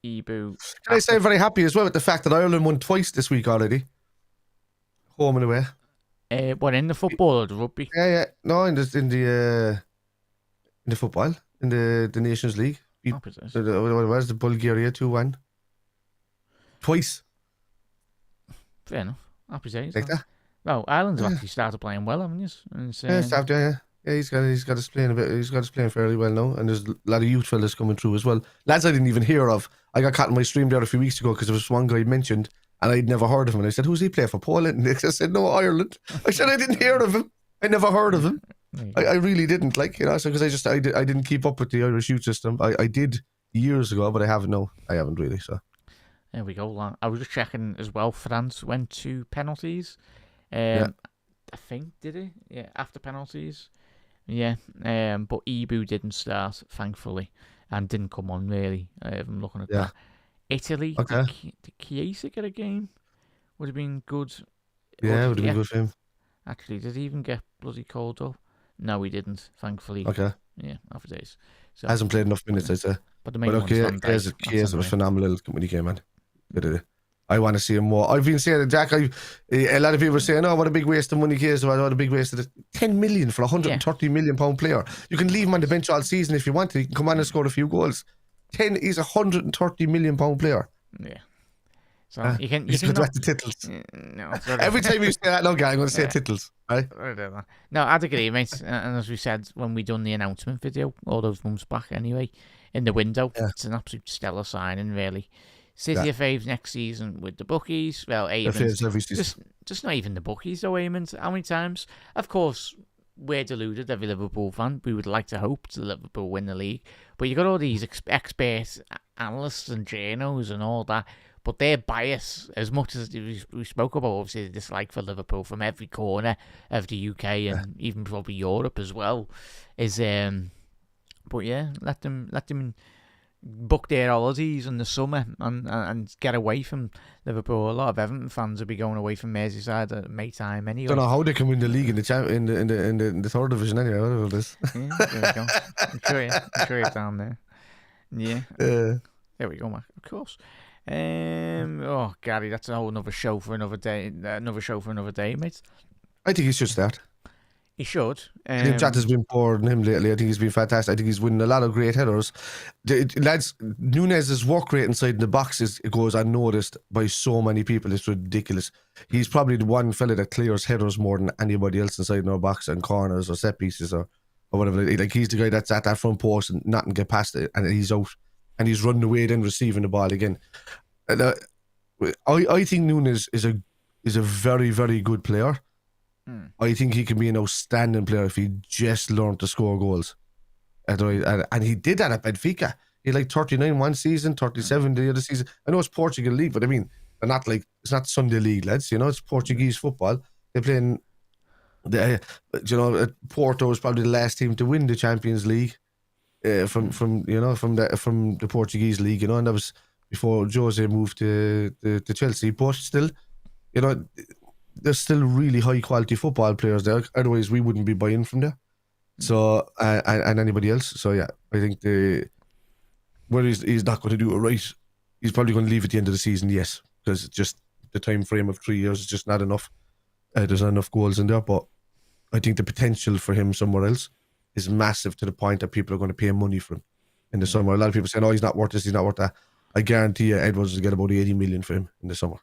Ibu. Can I say I'm very happy as well with the fact that Ireland won twice this week already, home and away. What, in the football or the rugby? Yeah. No, in the football, in the Nations League. What was the Bulgaria 2-1? Twice. Fair enough. Happy days. Like that. Well, Ireland's actually started playing well, haven't you? Yeah, he's got us playing a bit. He's got us playing fairly well now, and there's a lot of youth fellas coming through as well. Lads I didn't even hear of. I got caught in my stream there a few weeks ago because there was one guy mentioned, and I'd never heard of him. And I said, "Who's he play for? Poland?" And they said, "No, Ireland." I said, "I didn't hear of him. I never heard of him. I really didn't, so because I didn't keep up with the Irish youth system. I did years ago, but I haven't. No, I haven't really. So there we go. I was just checking as well. France went to penalties. I think did it? Yeah, after penalties. Yeah. But Ibu didn't start, thankfully, and didn't come on really. I'm looking at that. Italy. Okay. Did Chiesa get a game? Would have been good. Yeah, would have been good for him. Actually, did he even get bloody called up? No, we didn't. Thankfully. Okay. Yeah, happy days. So Hasn't played enough minutes, I'd say. But the main But one's Van Dijk. Chiesa was phenomenal when he came in. I want to see him more. I've been saying, Jack, a lot of people are saying, oh, what a big waste of money Chiesa, what a big waste of it. 10 million for a 130 million pound player. You can leave him on the bench all season if you want to. He can come on and score a few goals. He's a 130 million pound player. Yeah. So you can not the titles. No, every time you say that, no, guy, I'm going to say titles. Right? No, I'd agree, mate. And as we said when we done the announcement video all those months back, anyway, in the window, it's an absolute stellar signing, really. City of faves next season with the bookies. Well, Eamon, just not even the bookies, though. Eamon, how many times? Of course, we're deluded. Every Liverpool fan, we would like to hope to Liverpool win the league, but you got all these expert analysts and journos and all that. But their bias, as much as we spoke about, obviously, the dislike for Liverpool from every corner of the UK and even probably Europe as well, is but yeah, let them book their holidays in the summer and get away from Liverpool. A lot of Everton fans will be going away from Merseyside at May time anyway. Don't know how they can win the league in the third division anyway. Whatever it is. Yeah, there we go. I'm sure you're down there. Yeah. There we go, Mark. Of course. Oh, Gary, that's a whole another show for another day. Mate. I think he should start. He should. I think Jota has been poor on him lately. I think he's been fantastic. I think he's winning a lot of great headers. Lads, Nunez's work rate inside the box goes unnoticed by so many people. It's ridiculous. He's probably the one fella that clears headers more than anybody else inside our box and corners or set pieces or whatever. Like, he's the guy that's at that front post and nothing get past it, and he's out and he's running away then receiving the ball again. I think Nunez is a very, very good player. I think he can be an outstanding player if he just learned to score goals. And he did that at Benfica. He had like 39 one season, 37 the other season. I know it's Portugal league, but I mean, they're not like, it's not Sunday league, lads. You know, it's Portuguese football. They're playing. Porto is probably the last team to win the Champions League from the Portuguese league. You know, and that was before Jose moved to Chelsea. But still, you know, there's still really high quality football players there. Otherwise, we wouldn't be buying from there. So and anybody else. So yeah, I think he's not going to do it right. He's probably going to leave at the end of the season. Yes, because just the time frame of 3 years is just not enough. There's not enough goals in there, but I think the potential for him somewhere else is massive to the point that people are going to pay money for him in the summer. A lot of people saying, "Oh, he's not worth this. He's not worth that." I guarantee you, Edwards will get about 80 million for him in the summer.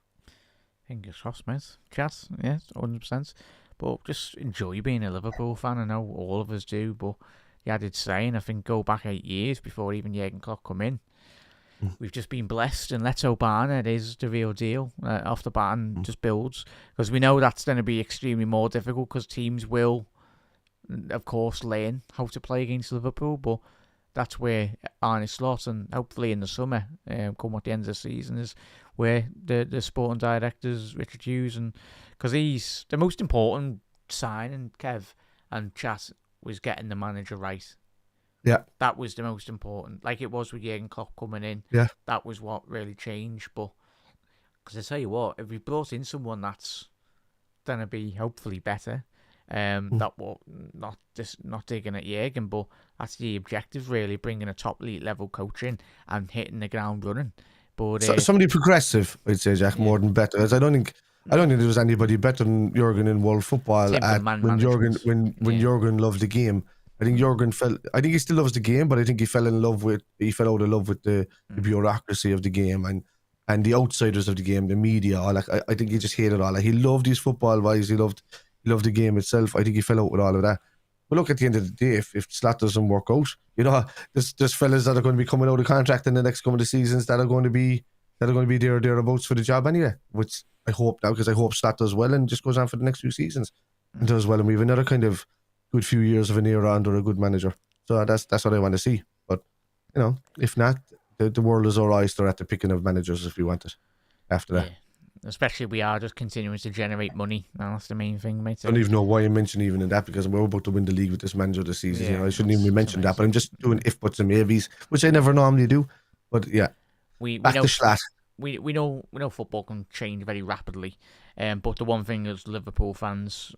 Fingers crossed, mate. Chat, yes, 100%. But just enjoy being a Liverpool fan. I know all of us do, but the added saying, I think, go back 8 years before even Jurgen Klopp come in. We've just been blessed, and let's hope Arne is the real deal off the bat and just builds. Because we know that's going to be extremely more difficult because teams will, of course, learn how to play against Liverpool, but that's where Arne slot, and hopefully in the summer, come at the end of the season, is where the sporting directors, Richard Hughes, and because he's the most important signing, Kev and Chat, was getting the manager right. Yeah, that was the most important. Like it was with Jurgen Klopp coming in. Yeah, that was what really changed. But because I tell you what, if we brought in someone that's gonna be hopefully better, that will not digging at Jurgen, but that's the objective really, bringing a top elite level coach in and hitting the ground running. But somebody progressive, I'd say, Jack, more than better. As I don't think there was anybody better than Jurgen in world football when Jurgen loved the game. I think Jurgen I think he still loves the game, but I think he fell out of love with the bureaucracy of the game and the outsiders of the game, the media. I think he just hated all that. He loved his football wise. He loved the game itself. I think he fell out with all of that. But look, at the end of the day, if Slot doesn't work out, you know, there's fellas that are going to be coming out of contract in the next couple of seasons that are going to be thereabouts for the job anyway. Which I hope now, because I hope Slot does well and just goes on for the next few seasons and does well, and we have another kind of good few years of an era under a good manager. So that's what I want to see. But you know, if not, the world is our oyster at the picking of managers if we want it. After that. Especially we are just continuing to generate money. That's the main thing, mate. I don't even know why I'm mentioning even in that, because we're about to win the league with this manager this season. Yeah, you know, I shouldn't even be mentioning that, but I'm just doing if buts and maybes, which I never normally do. But yeah, we know we know football can change very rapidly. But the one thing as Liverpool fans,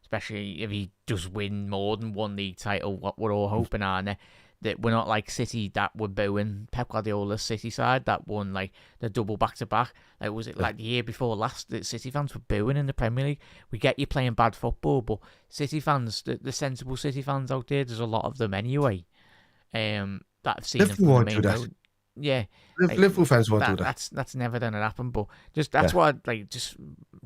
especially if he does win more than one league title, what we're all hoping, Arne, that we're not like City that were booing Pep Guardiola's City side that won like the double back-to-back. Like, was it like the year before last that City fans were booing in the Premier League? We get you playing bad football, but City fans, the sensible City fans out there, there's a lot of them anyway, that have seen them from the main road. Yeah, Liverpool fans won't do that. That's never gonna happen. But that's what just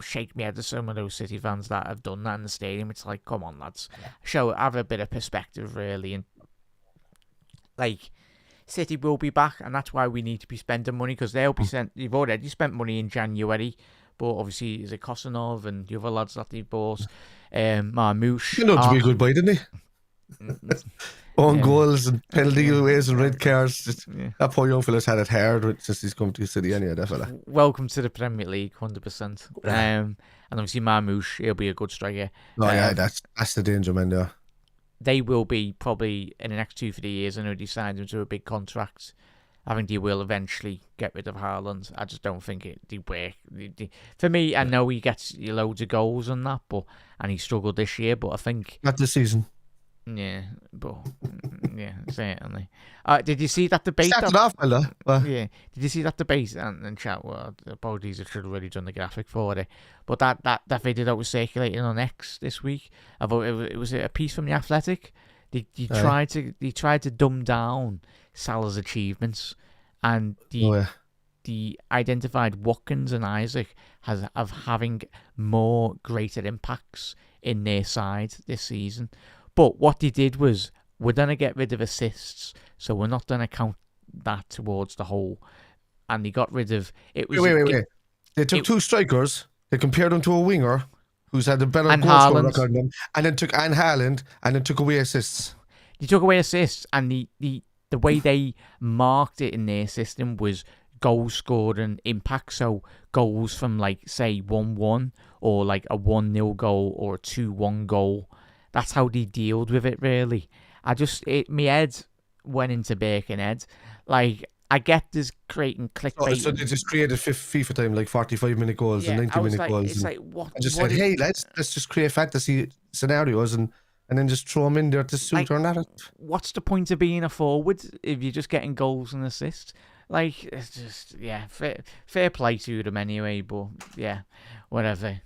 shake me head to some of those City fans that have done that in the stadium. It's like, come on, lads, have a bit of perspective, really. And like, City will be back, and that's why we need to be spending money, because they'll be sent. You've already spent money in January, but obviously, is it Kosanov and the other lads that they've bought? Marmouche. You know, to be a good boy, didn't he? Own goals and penalty aways and red cards. That poor young fella's had it hard since he's come to City anyway, that fella. Welcome to the Premier League, 100%. And obviously Marmouche, he'll be a good striker. Oh yeah, that's the danger, man, there. They will be probably in the next 2-3 years. I know they signed him to a big contract. I think they will eventually get rid of Haaland. I just don't think they work. For me, I know he gets loads of goals and that, and he struggled this year, but I think... Not this season. Yeah, but yeah, certainly. Did you see that debate? Started off, fella. Yeah, did you see that debate? And chat. Well, apologies, I should have already done the graphic for it. But that video that was circulating on X this week, about it was a piece from the Athletic. They tried to dumb down Salah's achievements, and the identified Watkins and Isaac of having more greater impacts in their side this season. But what they did was, we're going to get rid of assists, so we're not going to count that towards the whole. And they got rid of... Wait. They took two strikers, they compared them to a winger who's had a better goal scoring record than them, and then took Haaland, and then took away assists. They took away assists, and the way they marked it in their system was goals scored and impact. So goals from, like, say, 1-1, or like a 1-0 goal, or a 2-1 goal. That's how they dealt with it, really. My head went into Birkenhead. Like, I get this creating clickbait. So they just created FIFA time, like 45-minute goals and 90-minute goals. It's like, what? I just said, hey, let's just create fantasy scenarios and then just throw them in there to suit our narrative. What's the point of being a forward if you're just getting goals and assists? Like, it's just, fair play to them anyway, but yeah, whatever.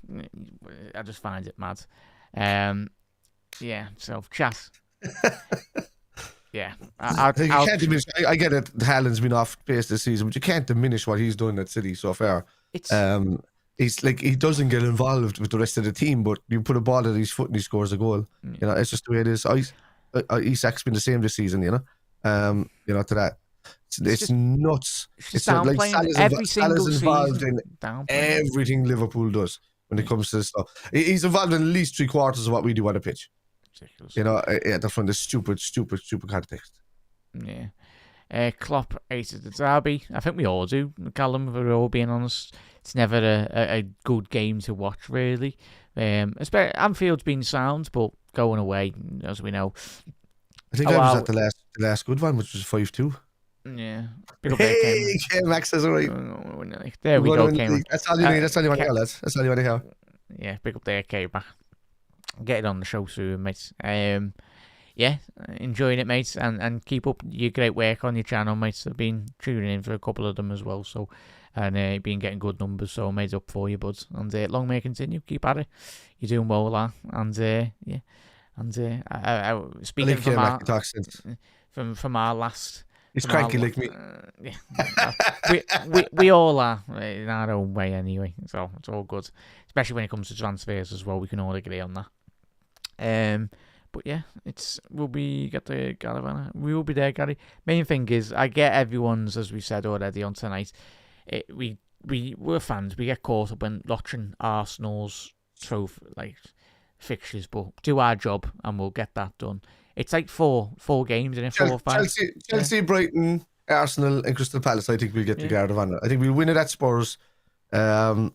I just find it mad. Yeah, so chat. Yeah, I can't diminish. I get it. Haaland's been off pace this season, but you can't diminish what he's done at City so far. He's like, he doesn't get involved with the rest of the team, but you put a ball at his foot and he scores a goal. You know, it's just the way it is. Isak's been the same this season. To that. It's nuts. It's like Salah's involved in everything Liverpool does when it comes to this stuff. He's involved in at least 3/4 of what we do on the pitch. Ridiculous. That's from the stupid context. Yeah. Klopp hated the derby. I think we all do, Callum, if we're all being honest. It's never a good game to watch, really. Anfield's been sound, but going away, as we know. I think I was at the last good one, which was 5-2. Yeah. Hey, Max is alright. There we go, K-Mac. That's all you need. That's all you want to hear, lads. That's all you want to hear. Yeah, pick up there, K-Mac. Get it on the show soon, mate. Yeah, enjoying it, mate, and keep up your great work on your channel, mates. I've been tuning in for a couple of them as well, so, and been getting good numbers, so made up for you, buds. And long may it continue. Keep at it. You're doing well, lad. And yeah, and speaking from our last. He's cranky like me. We all are in our own way anyway, so it's all good. Especially when it comes to transfers as well, we can all agree on that. But yeah, we'll be there, Gary. Main thing is, I get everyone's, as we said already on tonight. We're fans. We get caught up in watching Arsenal's fixtures, but do our job and we'll get that done. It's like four games, and 4 or 5. Chelsea, Brighton, Arsenal, and Crystal Palace. I think we'll get the Guard of Honour. I think we'll win it at Spurs, and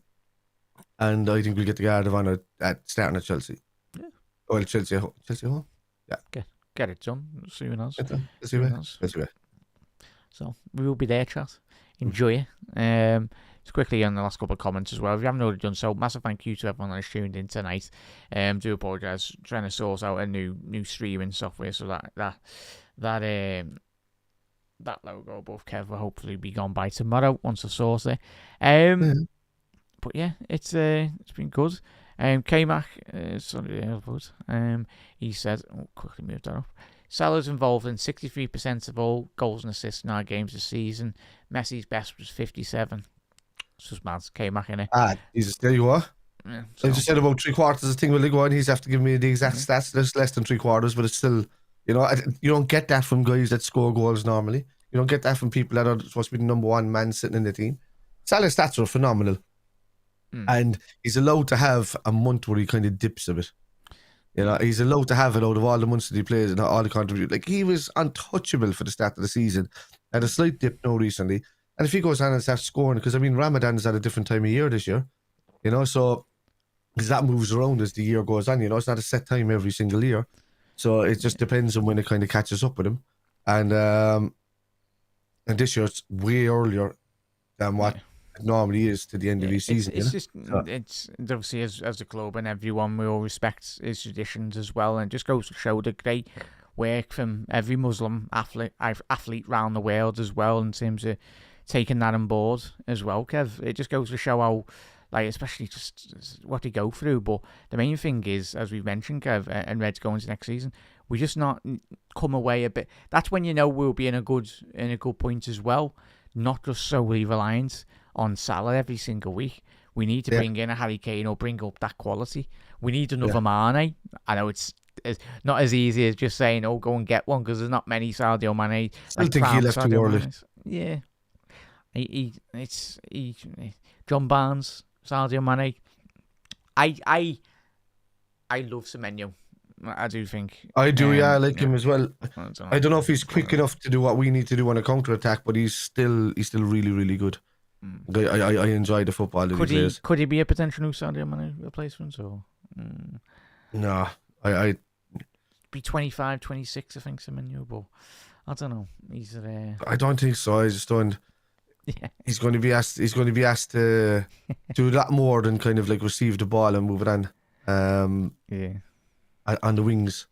I think we'll get the Guard of Honour at starting at Chelsea. Yeah. Well, Chelsea home. Yeah. Get it done soon as. Let's see. So we will be there, chat. Enjoy it. just quickly on the last couple of comments as well. If you haven't already done so, massive thank you to everyone that's tuned in tonight. Do apologise, trying to source out a new streaming software so that logo above Kev will hopefully be gone by tomorrow once I source it. But yeah, it's been good. K-Mac, he said, quickly move that up. Salah's involved in 63% of all goals and assists in our games this season. Messi's best was 57. It's just mad. K-Mac, innit? Jesus, there you are. Yeah, I just said about 3/4 of the thing with Ligue 1. He's have to give me the exact stats. There's less than 3/4, but it's still, you don't get that from guys that score goals normally. You don't get that from people that are supposed to be the number one man sitting in the team. Salah's stats are phenomenal. And he's allowed to have a month where he kind of dips a bit. He's allowed to have it out of all the months that he plays and all the contributions. Like, he was untouchable for the start of the season. Had a slight dip now recently. And if he goes on and starts scoring, because, Ramadan is at a different time of year this year. So, because that moves around as the year goes on, it's not a set time every single year. So, it just depends on when it kind of catches up with him. And this year, it's way earlier than what it normally is to the end of the season. It's obviously as a club and everyone, we all respect his traditions as well, and it just goes to show the great work from every Muslim athlete around the world as well in terms of taking that on board as well, Kev. It just goes to show how, especially just what they go through. But the main thing is, as we've mentioned, Kev, and Reds going to next season, we just not come away a bit. That's when we'll be in a good point as well, not just solely reliant on Salah every single week. We need to bring in a Harry Kane or bring up that quality. We need another Mane. I know it's not as easy as just saying, go and get one, because there's not many Sadio Mane. I think he left too early. Yeah. John Barnes, Sadio Mane. I love Semenyo. I do think. I do, I like him as well. I don't know if he's quick enough to do what we need to do on a counter attack, but he's still really, really good. I enjoy the football that he plays. Could he be a potential new Sadio Mane replacement? Or no, I be 25, 26, I think, Semenyo, but I don't know. He's I don't think so. I just don't. Yeah. He's going to be asked to do a lot more than kind of receive the ball and move it on. On the wings.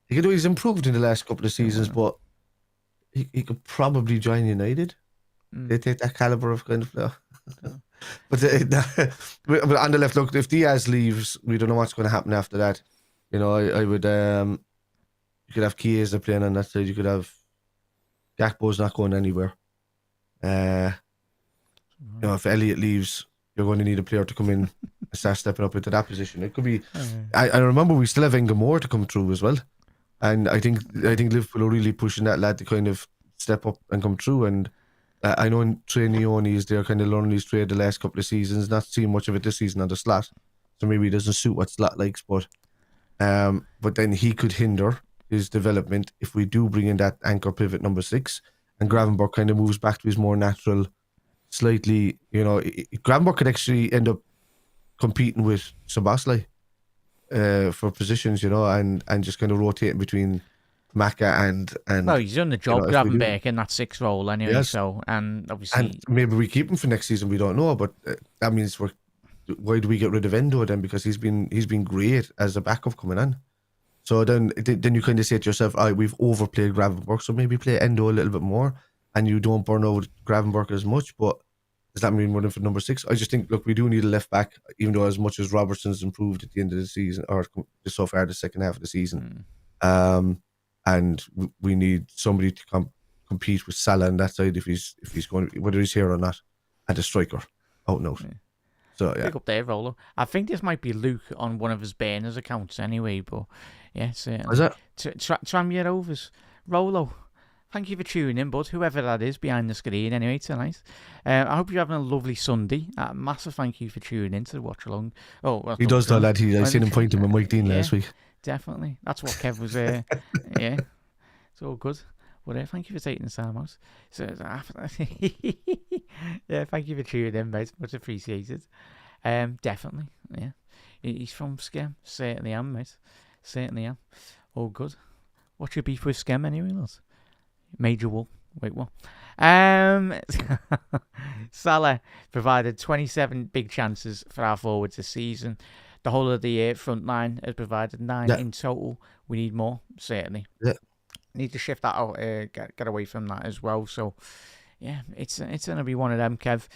He's improved in the last couple of seasons, but he could probably join United. They take that caliber of kind of player. But on the left, look, if Diaz leaves, we don't know what's going to happen after that. I would. You could have Chiesa playing on that side. You could have Gakpo's not going anywhere. If Elliott leaves, you're going to need a player to come in and start stepping up into that position. It could be. I remember we still have Engamore to come through as well, and I think Liverpool are really pushing that lad to kind of step up and come through. And I know Trainioni is there, kind of learning his trade the last couple of seasons, not seeing much of it this season on the slot, so maybe it doesn't suit what slot likes. But then he could hinder his development if we do bring in that anchor pivot number 6, and Gravenberch kind of moves back to his more natural, slightly, Gravenberch could actually end up competing with Szoboszlai for positions, and just kind of rotating between Maka and well, he's done the job, Gravenberch, in that 6 role anyway. Yes. So, and obviously, and maybe we keep him for next season. We don't know, but that means why do we get rid of Endo then? Because he's been great as a backup coming on. So then you kind of say to yourself, we've overplayed Gravenberch, so maybe play Endo a little bit more, and you don't burn out Gravenberch as much. But does that mean we're in for number 6? I just think, look, we do need a left back, even though as much as Robertson's improved at the end of the season, or just so far the second half of the season. And we need somebody to compete with Salah on that side if he's going, whether he's here or not, and a striker out and out. Yeah. So pick up there, Rolo. I think this might be Luke on one of his Burners accounts anyway, but yeah, certainly. Is it? Tranmere Rolo. Thank you for tuning in, bud. Whoever that is behind the screen, anyway, tonight. I hope you're having a lovely Sunday. Massive thank you for tuning in to the watch along. He does that, lad. I seen him pointing with Mike Dean last week. Definitely. That's what Kev was yeah. It's all good. Well, thank you for taking the time out. So, yeah, thank you for tuning in, mate. Much appreciated. Definitely, yeah. He's from Skem. Certainly am, mate. Certainly am. All good. What's your beef with Skem anyway, lads? Major Wool. Wait, what? Um, Salah provided 27 big chances for our forwards this season. The whole of the front line has provided 9 in total. We need more, certainly. Yeah. Need to shift that out, get away from that as well. So, yeah, it's going to be one of them, Kev.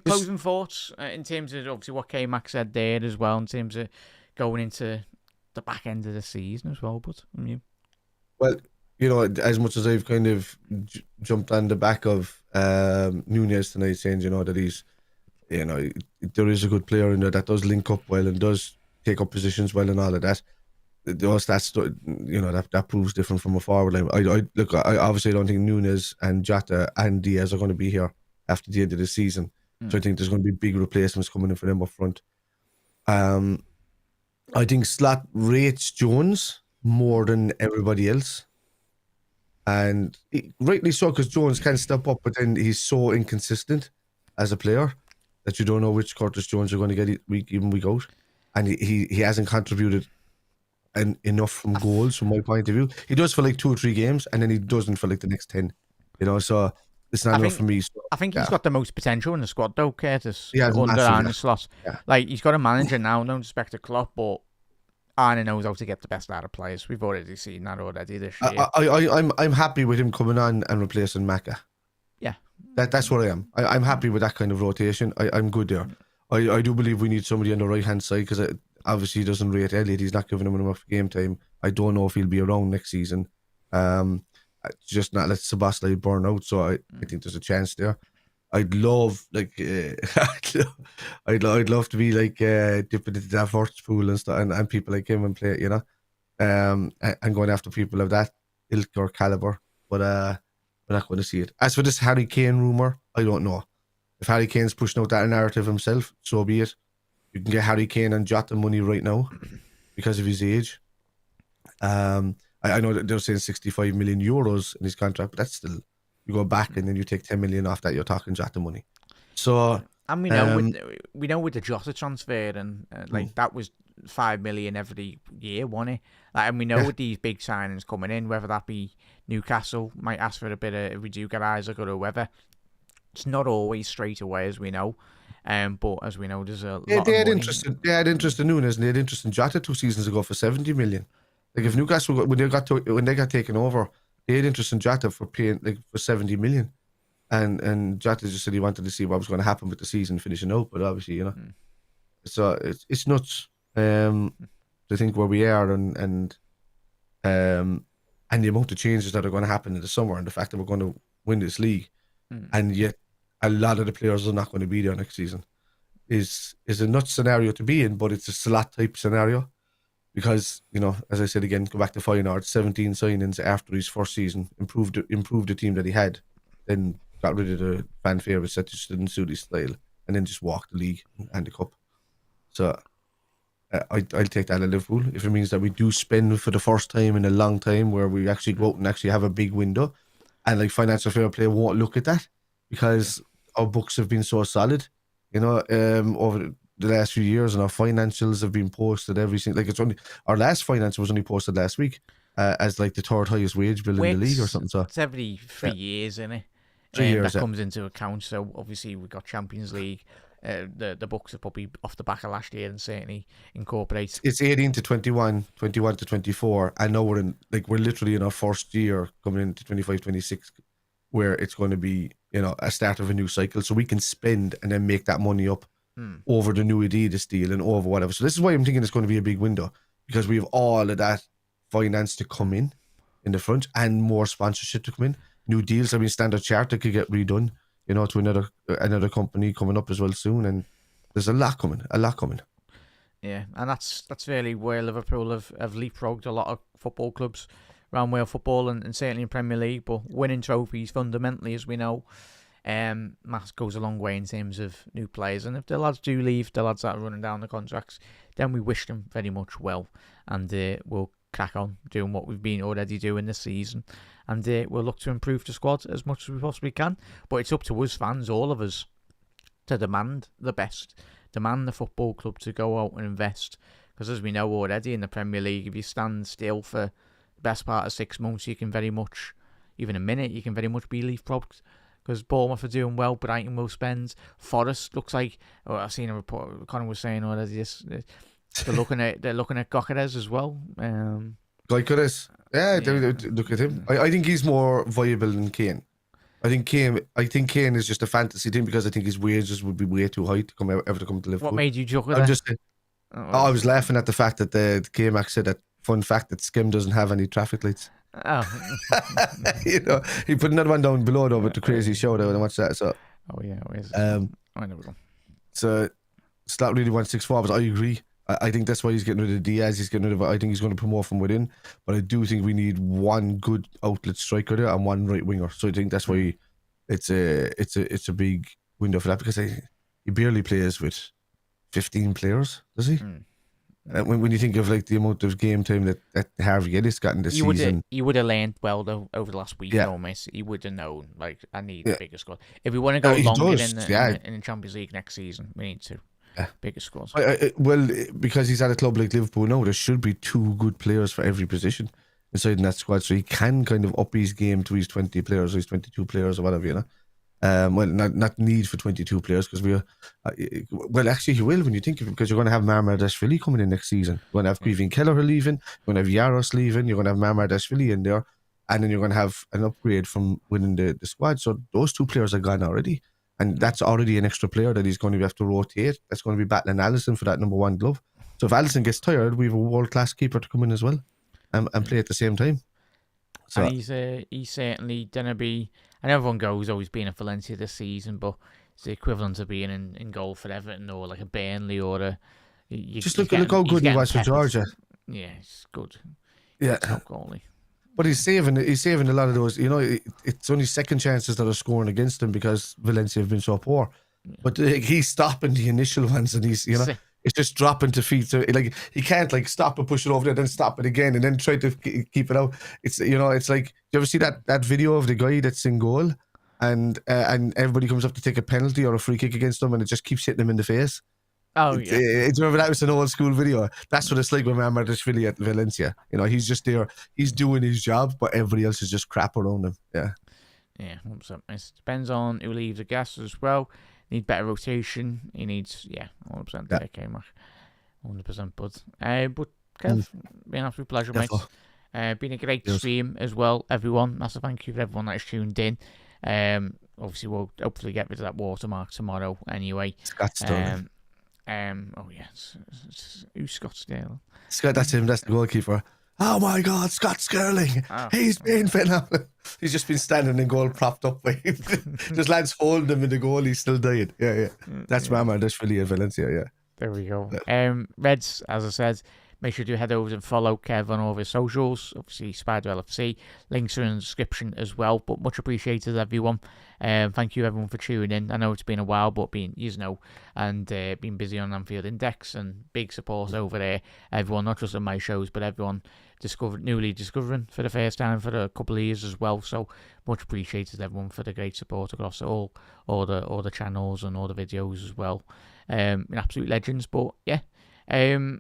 Closing thoughts in terms of obviously what K-Mac said there as well, in terms of going into the back end of the season as well. But from you, well, you know, as much as I've kind of jumped on the back of Nunez tonight, saying that he's, there is a good player in there that does link up well and does take up positions well and all of that. Those stats, that proves different from a forward line. I obviously don't think Nunez and Jota and Diaz are going to be here after the end of the season. So I think there's going to be big replacements coming in for them up front. I think Slot rates Jones more than everybody else. And rightly so, because Jones can step up, but then he's so inconsistent as a player that you don't know which Curtis Jones you're going to get week in, week out. And he hasn't contributed enough from goals from my point of view. He does for like 2 or 3 games, and then he doesn't for like the next 10. So it's not enough for me. So, I think he's got the most potential in the squad, though, Curtis. Yeah, under Arne Slot. Yeah. Like, he's got a manager now, no respect to Klopp, but Arne knows how to get the best out of players. We've already seen that already this year. I'm happy with him coming on and replacing Maka. Yeah. That's what I am. I'm happy with that kind of rotation. I'm good there. I do believe we need somebody on the right hand side, because obviously he doesn't rate Elliott. He's not giving him enough game time. I don't know if he'll be around next season. Just not let Szoboszlai burn out. So I think there's a chance there. I'd love I'd love to be like dipping into that first pool and stuff, and people like him and play, and going after people of that ilk or caliber. But we're not going to see it. As for this Harry Kane rumor, I don't know. If Harry Kane's pushing out that narrative himself, so be it. You can get Harry Kane and Jota money right now because of his age. I know that they're saying 65 million euros in his contract, but that's still, you go back and then you take 10 million off that, you're talking Jota money. So, and we know with the Jota transfer, and that was 5 million every year, wasn't it? And we know with these big signings coming in, whether that be Newcastle might ask for a bit of, if we do get Isaac or whoever, it's not always straight away, as we know. But as we know, there's a lot of money. They had interest in Nunes, and they had interest in Jota 2 seasons ago for 70 million. Like, if Newcastle, when they got taken over, they had interest in Jota for paying for 70 million. And Jota just said he wanted to see what was going to happen with the season finishing out, but obviously, so it's nuts to think where we are and the amount of changes that are going to happen in the summer, and the fact that we're going to win this league, and yet a lot of the players are not going to be there next season is a nuts scenario to be in, but it's a Slot type scenario. Because, as I said again, go back to Feyenoord, 17 signings after his first season, improved the team that he had, then got rid of the fan favourites that just didn't suit his style, and then just walked the league and the cup. So I'll take that at Liverpool. If it means that we do spend for the first time in a long time, where we actually go out and actually have a big window, and financial fair play won't look at that, because our books have been so solid, over the last few years, and our financials have been posted every single, it's only, our last financial was only posted last week as the 3rd highest wage bill in the league or something. So it's every 3 years, isn't it? 3 years that comes into account. So obviously we've got Champions League. The books are probably off the back of last year, and certainly incorporate. It's 18 to 21, 21 to 24. I know we're literally in our first year coming into 25, 26, where it's going to be a start of a new cycle, so we can spend and then make that money up over the new Adidas deal and over whatever. So this is why I'm thinking it's going to be a big window, because we have all of that finance to come in the front, and more sponsorship to come in. New deals. I mean, Standard Chartered could get redone, to another company coming up as well soon, and there's a lot coming. Yeah, and that's really where Liverpool have leapfrogged a lot of football clubs around Wales football, and certainly in Premier League. But winning trophies fundamentally, as we know, mass goes a long way in terms of new players. And if the lads do leave, the lads that are running down the contracts, then we wish them very much well, and we'll crack on doing what we've been already doing this season, and we'll look to improve the squad as much as we possibly can. But it's up to us fans, all of us, to demand the best, demand the football club to go out and invest, because as we know already in the Premier League, if you stand still for the best part of 6 months, you can very much even a minute, you can very much be Leaf product. Because Bournemouth are doing well, Brighton will spend. Forest looks like, I've seen a report. Connor was saying, they're looking at Gokeres as well. Gokeres, look at him. I think he's more viable than Kane. I think Kane is just a fantasy thing because I think his wages would be way too high to come to Liverpool. What made you joke at I'm that? just saying, I was laughing at the fact that the K-Max said that fun fact that Skim doesn't have any traffic lights. Oh. He put another one down below though with the crazy show there and watch that. So I know we go. So Slot really wants 6 forwards. I agree. I think that's why he's getting rid of Diaz. He's getting rid of. I think he's going to promote from within. But I do think we need one good outlet striker there and one right winger. So I think that's why it's a big window for that, because he barely plays with 15 players, does he? When you think of like the amount of game time that Harvey Ellis got in this season, he would have learned well though over the last week. Almost, he would have known like I need a bigger squad. If we want to go longer in the Champions League next season, we need to. Bigger squads. Well, because he's at a club like Liverpool now, there should be 2 good players for every position inside in that squad, so he can kind of up his game to his 20 players or his 22 players or whatever, you know. Well, not need for 22 players because well, actually he will when you think of it, because you're going to have Marmardashvili coming in next season. You're going to have Kevin Kelleher leaving, you're going to have Yaros leaving, you're going to have Marmardashvili in there, and then you're going to have an upgrade from within the squad. So those 2 players are gone already. And that's already an extra player that he's going to have to rotate. That's going to be battling Alisson for that number 1 glove. So if Alisson gets tired, we have a world-class keeper to come in as well and play at the same time. So and he's certainly going to be, and everyone goes, he's been at Valencia this season, but it's the equivalent of being in goal for Everton or like a Burnley or a... look how good he was for Georgia. Yeah, it's good. Yeah. Top goalie. But he's saving a lot of those. You know, it's only second chances that are scoring against him because Valencia have been so poor. Yeah. But he's stopping the initial ones, and he's it's just dropping to feet. So like he can't like stop and push it over there, then stop it again, and then try to keep it out. It's it's like, you ever see that video of the guy that's in goal, and everybody comes up to take a penalty or a free kick against him, and it just keeps hitting him in the face. Oh, yeah. Do you remember that was an old school video? That's what it's like with Marmardashvili at Valencia. You know, he's just there. He's doing his job, but everybody else is just crap around him. Yeah. Yeah, 100%. It depends on who leaves the gas as well. Need better rotation. He needs, 100%. Yeah. Okay, 100%, bud. But Kev, been an absolute pleasure, mate. Been a great stream as well, everyone. Massive thank you for everyone that has tuned in. Obviously, we'll hopefully get rid of that watermark tomorrow anyway. Scott's done. Who's Scott Sterling? Scott, that's him. That's the goalkeeper. Oh my God, Scott Sterling. He's been phenomenal. He's just been standing in goal, propped up by him. Just lads holding him in the goal. He's still dying. Yeah. That's Marmardashvili at Valencia. Yeah. There we go. Reds, as I said, make sure to head over and follow Kev on all of his socials. Obviously, Spider LFC. Links are in the description as well. But much appreciated, everyone. Thank you, everyone, for tuning in. I know it's been a while, but been busy on Anfield Index, and big support over there. Everyone, not just on my shows, but everyone newly discovering for the first time for a couple of years as well. So much appreciated, everyone, for the great support across all the channels and all the videos as well. Absolute legends. But yeah. But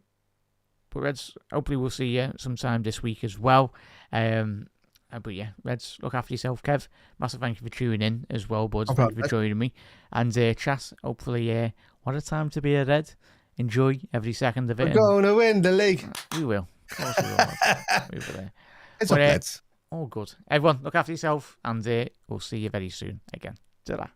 Reds, hopefully we'll see you sometime this week as well. But yeah, Reds, look after yourself, Kev. Massive thank you for tuning in as well, bud. Thank you for joining me. And chat, hopefully, what a time to be a Red. Enjoy every second of it. We're going to win the league. We will. Of course we will. It's up, Reds. All good. Everyone, look after yourself, and we'll see you very soon again. Ta-ra.